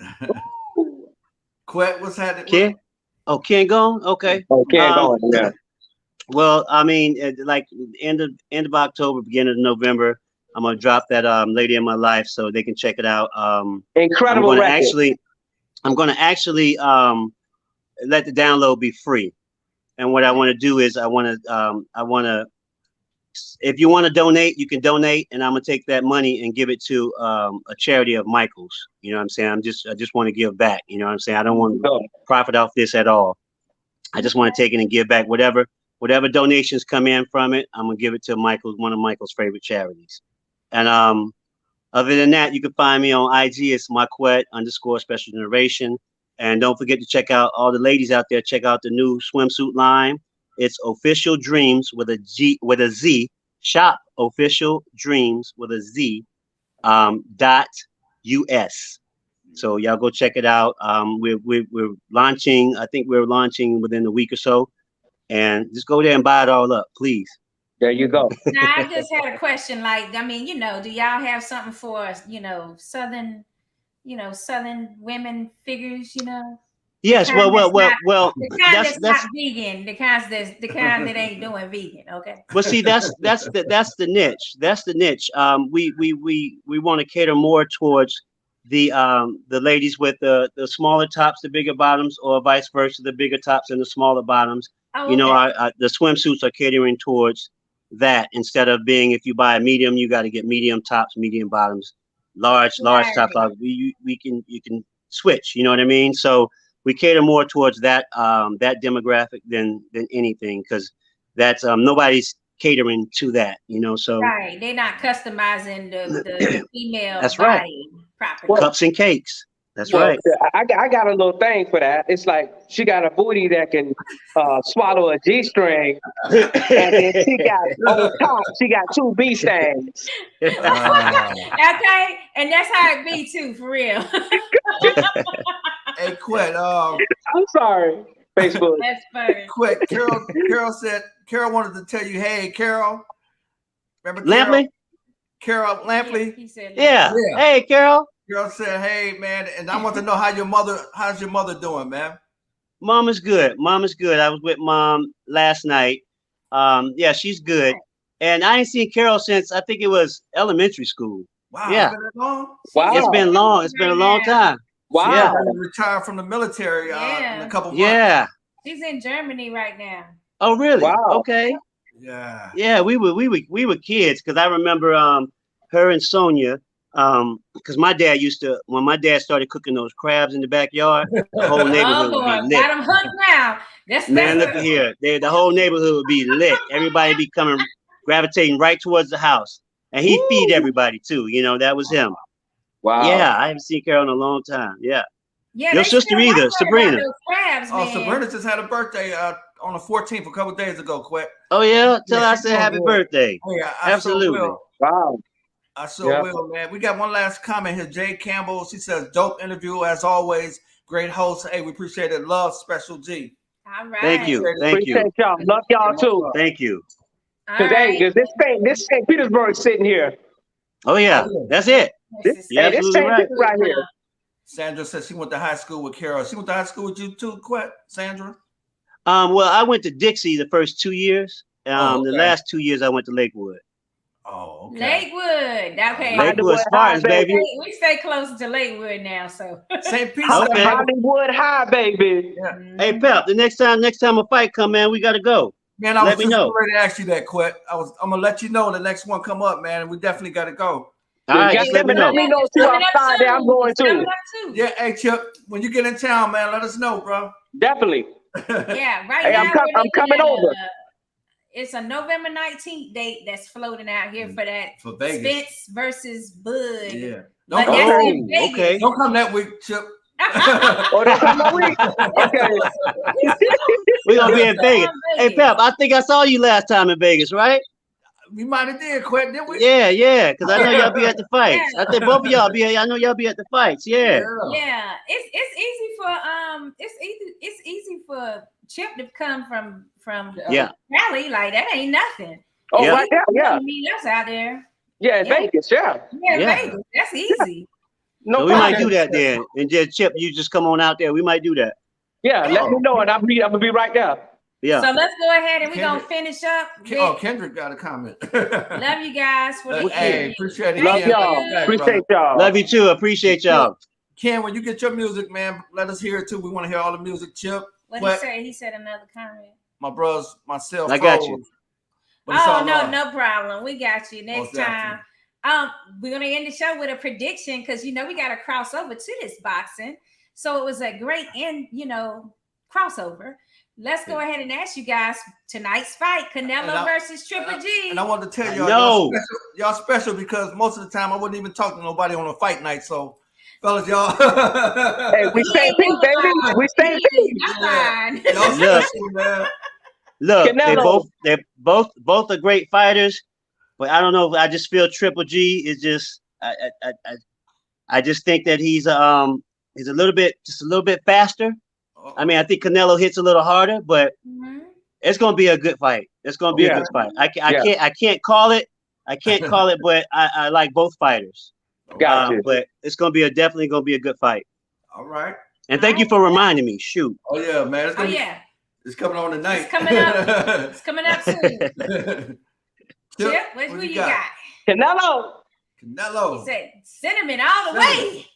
Quet, what's happening? Ken? Oh, Ken gone? Okay. Oh, Ken gone, yeah. Well, I mean, like end of October, beginning of November, I'm gonna drop that Lady in My Life so they can check it out. Incredible I'm gonna actually let the download be free. And what I want to do is I want to if you want to donate, you can donate, and I'm gonna take that money and give it to a charity of Michael's. You know what I'm saying? I just want to give back. You know what I'm saying? I don't want to profit off this at all. I just want to take it and give back whatever donations come in from it. I'm gonna give it to one of Michael's favorite charities. And other than that, you can find me on IG. It's Maquet_Special Generation. And don't forget to check out all the ladies out there. Check out the new swimsuit line. It's Official Dreams with a Z. Shop Official Dreams with a Z. .us. So y'all go check it out. We're launching. I think we're launching within a week or so. And just go there and buy it all up, please. There you go. Now, I just had a question. Like, I mean, do y'all have something for Southern women figures? Yes. Well. The kind that's not vegan. The kind that ain't doing vegan. Okay. Well, see, that's the niche. That's the niche. We want to cater more towards the ladies with the smaller tops, the bigger bottoms, or vice versa, the bigger tops and the smaller bottoms. Oh, okay. The swimsuits are catering towards that instead of being, if you buy a medium, you got to get medium tops, medium bottoms, large tops. You can switch. You know what I mean? So we cater more towards that demographic than anything, because that's nobody's catering to that. So right, they're not customizing the female. That's body right. Properly. Cups and cakes. That's right. I got a little thing for that. It's like she got a booty that can swallow a G-string, and then she got on top, she got 2 B stains. Okay, and that's how it be too, for real. Hey, Quet. I'm sorry, Facebook. That's funny. Quet. Carol wanted to tell you, hey, Carol. Remember Lampley? Carol Lampley? He said, yeah. Hey, Carol. Girl said, hey, man, and I want to know how's your mother doing, man? Mama's good. Mama's good. I was with Mom last night. Yeah, she's good. And I ain't seen Carol since I think it was elementary school. Wow. Yeah. It's been that long? Wow. It's been long. It's been a long time. Wow. Yeah. Retired from the military in a couple months. Yeah. She's in Germany right now. Oh, really? Wow. Okay. Yeah. Yeah, we were kids, because I remember her and Sonia. Because my dad when my dad started cooking those crabs in the backyard, the whole neighborhood would be lit. Got them hooked now. Man, look at here. The whole neighborhood would be lit. Everybody be gravitating right towards the house. And he'd feed everybody too. That was him. Wow. Yeah, I haven't seen Carol in a long time. Yeah. Yeah. Your sister either, Sabrina. Crabs, Sabrina just had a birthday on the 14th, a couple days ago, Quet. Oh, yeah? Tell her I said happy birthday. Yeah, absolutely. Wow. I will, man. We got one last comment here. Jay Campbell, she says, dope interview as always. Great host. Hey, we appreciate it. Love, Special G. All right. Thank you. Appreciate y'all. Love y'all too. Thank you. Today, because this St. Petersburg sitting here. Oh yeah, that's it. Yeah, this same right. right here. Sandra said she went to high school with Carol. She went to high school with you too, Sandra? Well, I went to Dixie the first 2 years. Okay. The last 2 years I went to Lakewood. Oh, okay. Lakewood. Okay. Lakewood Spartans, baby. We stay closer to Lakewood now, so. St. Pete. Okay. Hollywood High, baby. Yeah. Hey, Pep, the next time a fight come, man, we got to go. Man, I was Let me just know. ready to ask you that, Quet. I'm gonna let you know the next one come up, man. We definitely got to go. All right, just let me know. too. Outside there, I'm going too. Yeah, hey Chip, when you get in town, man, let us know, bro. Definitely. Yeah, right Hey, now I'm coming over. It's a November 19th date that's floating out here for that for Vegas. Spence versus Bud. Yeah. Don't come. Okay. Don't come that week, Chip. Oh, that's my week. Okay. We're gonna be in Vegas. Hey, Pep, I think I saw you last time in Vegas, right? We might have did, Quet, didn't we? Yeah, because I know y'all be at the fights. I think both of y'all be. I know y'all be at the fights. Yeah. Yeah, it's easy for Chip to come from Cali. Like that ain't nothing. Oh, Yeah. right there, yeah. Meet us out there. Yeah, in Vegas, yeah. Yeah, Vegas. That's easy. No So we problem. might do that then. And just Chip, you just come on out there. We might do that. Yeah, let me know, and I'm gonna be right there. Yeah. So let's go ahead and we're gonna finish up. Kendrick got a comment. Love you guys for the Hey, appreciate it. Love Ken. y'all. Appreciate y'all. Love you too. Appreciate y'all. Ken, when you get your music, man, let us hear it too. We want to hear all the music. Chip. What he say? He said another comment. My brothers, myself. I got you. Oh, no problem. We got you next time. We're gonna end the show with a prediction because we got to cross over to this boxing. So it was a great crossover. Let's go ahead and ask you guys tonight's fight: Canelo versus Triple G. And I want to tell y'all, y'all special because most of the time I wouldn't even talk to nobody on a fight night. So, fellas, y'all. Hey, we stay peace, baby. We stay peace. Y'all special, man. Look, Canelo. they're both are great fighters, but I don't know. I just feel Triple G is just. I just think that he's a little bit faster. I mean, I think Canelo hits a little harder, but it's gonna be a good fight. It's gonna be a good fight. I can't call it. I can't call it, but I like both fighters. Gotcha. But it's gonna be definitely gonna be a good fight. All right. And thank you for reminding me. Shoot. Oh yeah, man. It's coming on tonight. It's coming up. It's coming up soon. Chip, who you got? Canelo. He said cinnamon all the way.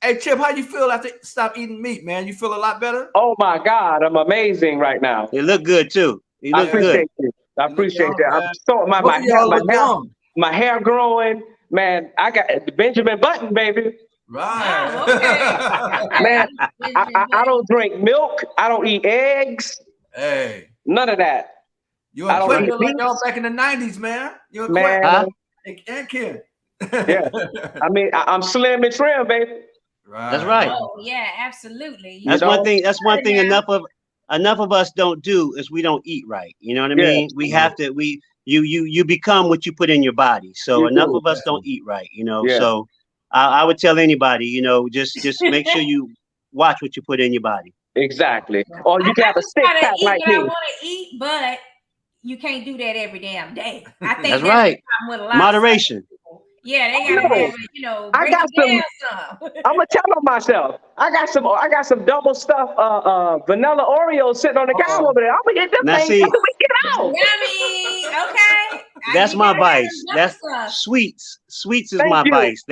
Hey Chip, how you feel after stop eating meat, man? You feel a lot better? Oh my God, I'm amazing right now. You look good too. I appreciate you. I appreciate that. I'm so my hair growing, man. I got the Benjamin Button, baby. Right. Oh, okay. Man, I don't drink milk. I don't eat eggs. Hey, none of that. You and Quentin look like y'all back in the 90s, man. You and Quentin and Ken. Yeah, I mean, I'm slim and trim, baby. Right. That's right. Oh yeah, absolutely. That's one thing. That's one thing. Enough of us don't do is we don't eat right. You know what I mean? We have to. You become what you put in your body. So enough of us don't eat right. You know. Yeah. So I would tell anybody, just make sure you watch what you put in your body. Exactly. Or you can have a six pack like me. I want to eat, but you can't do that every damn day. I think that's right. With a lot Moderation. Yeah, they gotta have it, I got some. I'm gonna tell on myself. I got some double stuffed vanilla Oreos sitting on the counter over there. I'm gonna get them things after we get out. Yummy. Okay. That's my vice. That's sweets. Sweets is my vice.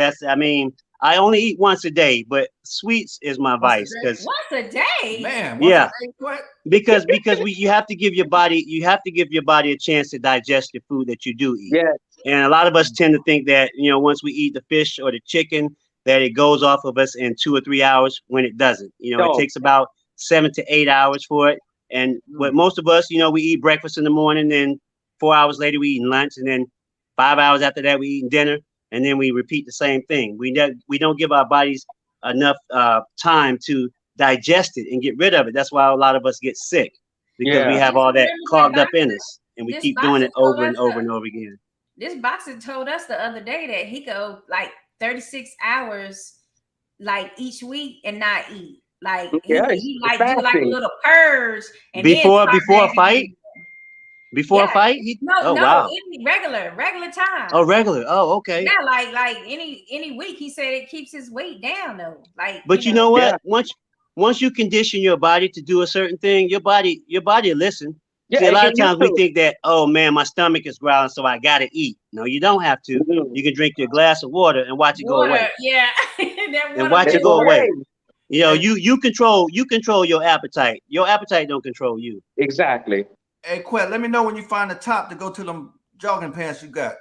I only eat once a day, but sweets is my vice once a day. Man, yeah. Because you have to give your body a chance to digest the food that you do eat. Yeah. And a lot of us tend to think that, once we eat the fish or the chicken, that it goes off of us in 2 or 3 hours when it doesn't. It takes about 7 to 8 hours for it. And what most of us, we eat breakfast in the morning, then 4 hours later we eat lunch, and then 5 hours after that we eat dinner, and then we repeat the same thing. We don't give our bodies enough time to digest it and get rid of it. That's why a lot of us get sick, because we have all that clogged up in us, and we keep doing it over and over and over again. This boxer told us the other day that he go like 36 hours like each week and not eat. Like he like do like a little purge and before a fight. Before a fight? No, wow. any regular time. Oh, regular. Oh, okay. Yeah, like any week, he said it keeps his weight down though. Like, but you know what? Once you condition your body to do a certain thing, your body will listen. Yeah, see, a lot of times we think that, oh man, my stomach is growling, so I gotta eat. No, you don't have to. You can drink your glass of water and watch it go away. Yeah. And watch it go away. You know, you control your appetite. Your appetite don't control you. Exactly. Hey, Quet, let me know when you find the top to go to them jogging pants you got.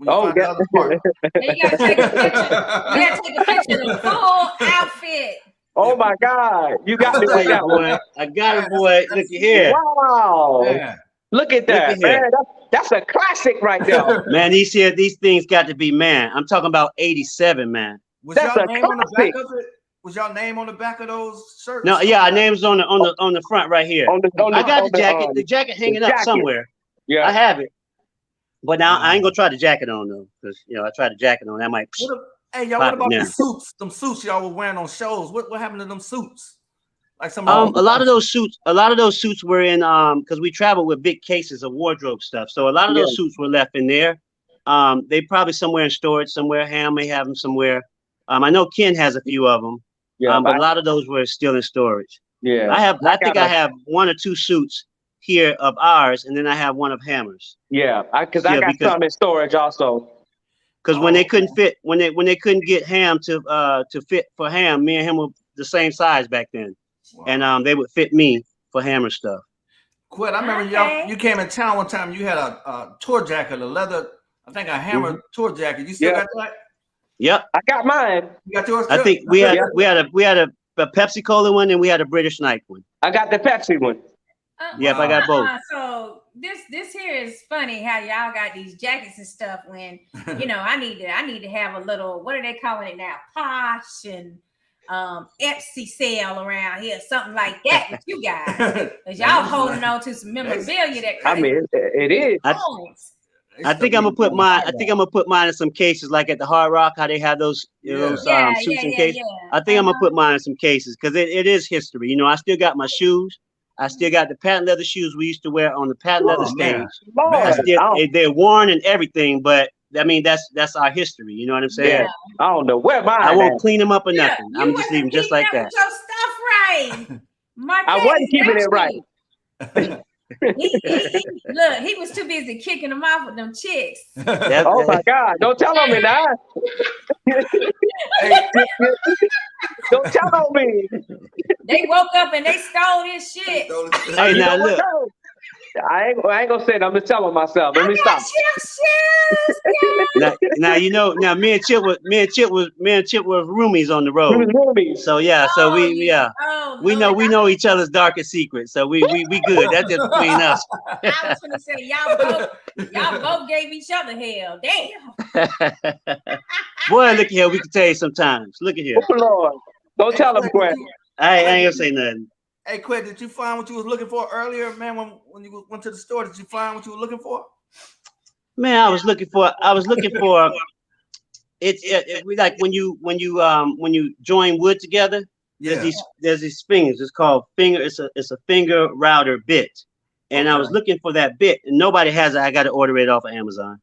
Oh, yeah. You gotta take a picture. You gotta take a picture of the full outfit. Oh my God. You got me with that one. I got it, boy. Look here. Wow. Yeah. Look at that, man. That's a classic right there. Man, these things got to be, man. I'm talking about 87, man. Was your name on the back of it? Was your name on the back of those shirts? No, yeah, our name's on the front right here. I got the jacket. The jacket hanging up somewhere. Yeah, I have it. But now I ain't gonna try the jacket on though, because I tried the jacket on. That might. Hey, y'all, what about the suits? Them suits y'all were wearing on shows. What happened to them suits? Like some a lot of those suits were in because we traveled with big cases of wardrobe stuff. So a lot of those suits were left in there. They probably somewhere in storage somewhere. Ham may have them somewhere. I know Ken has a few of them. Yeah, but a lot of those were still in storage. Yeah, I think I have one or two suits here of ours, and then I have one of Hammer's. Yeah, because I got some in storage also. Because when they couldn't fit, when they couldn't get Ham to fit for Ham, me and him were the same size back then, and they would fit me for Hammer stuff. Quit. I remember you came in town one time. You had a tour jacket, a leather, I think a Hammer tour jacket. You still got that? Yep, I got mine. You got yours? I think we had a Pepsi Cola one and we had a British Knight one. I got the Pepsi one. Yep, I got both. So this here is funny how y'all got these jackets and stuff when I need to have a little, what are they calling it now? Posh and Etsy sale around here, something like that with you guys. Because y'all holding on to some memorabilia that it is. I think I'm gonna put mine in some cases, like at the Hard Rock, how they have those suits and cases. I think I'm gonna put mine in some cases because it is history. I still got my shoes. I still got the patent leather shoes we used to wear on the patent leather stage. They're worn and everything, but I mean that's our history. You know what I'm saying? Yeah. I don't know where mine. I won't clean them up or nothing. I'm just leaving just like that. Your stuff right. I wasn't keeping it right. He was too busy kicking them off with them chicks. Oh my God! Don't tell on me now. Don't tell on me. They woke up and they stole his shit. Hey, now look. I ain't gonna say it. I'm just telling myself. Let me stop. Now me and Chip were roomies on the road. So we know each other's darkest secrets. So we good. That's just between us. I was gonna say y'all both gave each other hell. Damn. Boy, look here. We can tell you sometimes. Look at here. Oh Lord, don't tell them, Quet. I ain't gonna say nothing. Hey, Quet, did you find what you was looking for earlier, man? When you went to the store, did you find what you were looking for? Man, I was looking for. It's like when you join wood together. There's these fingers. It's called finger. It's a finger router bit, and I was looking for that bit, and nobody has it. I got to order it off of Amazon.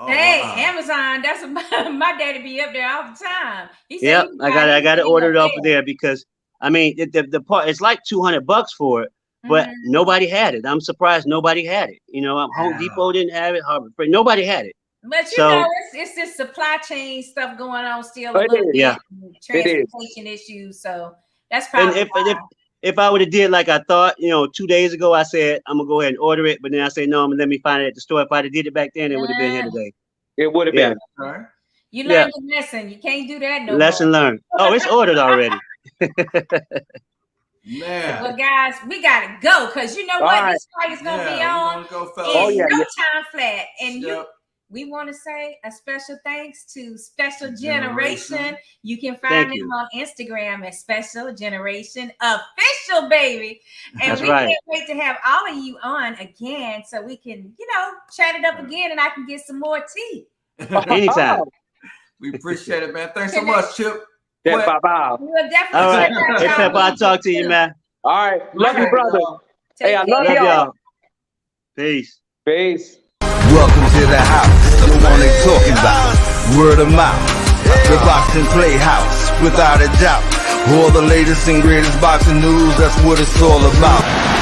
Amazon. That's my daddy be up there all the time. He said I got to order it off of there because. I mean, the part it's like $200 for it, but nobody had it. I'm surprised nobody had it. Home Depot didn't have it. Harbor Freight, nobody had it. But it's this supply chain stuff going on still. A little bit, transportation issues. So that's probably. And if I would have did like I thought, 2 days ago, I said I'm gonna go ahead and order it, but then I said no, I'm gonna let me find it at the store. If I'd have did it back then, it would have been here today. It would have been. You learned the lesson. You can't do that no more. Lesson learned. Oh, it's ordered already. Man. Well, guys, we gotta go because you know what? This fight is gonna be on in no time flat. And we want to say a special thanks to Special Generation. You can find them on Instagram at Special Generation Official, baby. And we can't wait to have all of you on again so we can, chat it up again and I can get some more tea. Anytime. We appreciate it, man. Thanks so much, Chip. Yeah, bye-bye. We'll definitely all right. Hey, Pep, I'll talk to you, man. All right. Love you, brother. Hey, I love y'all. Peace. Peace. Welcome to the house, the one they talking about. Word of mouth, the boxing playhouse, without a doubt. All the latest and greatest boxing news, that's what it's all about.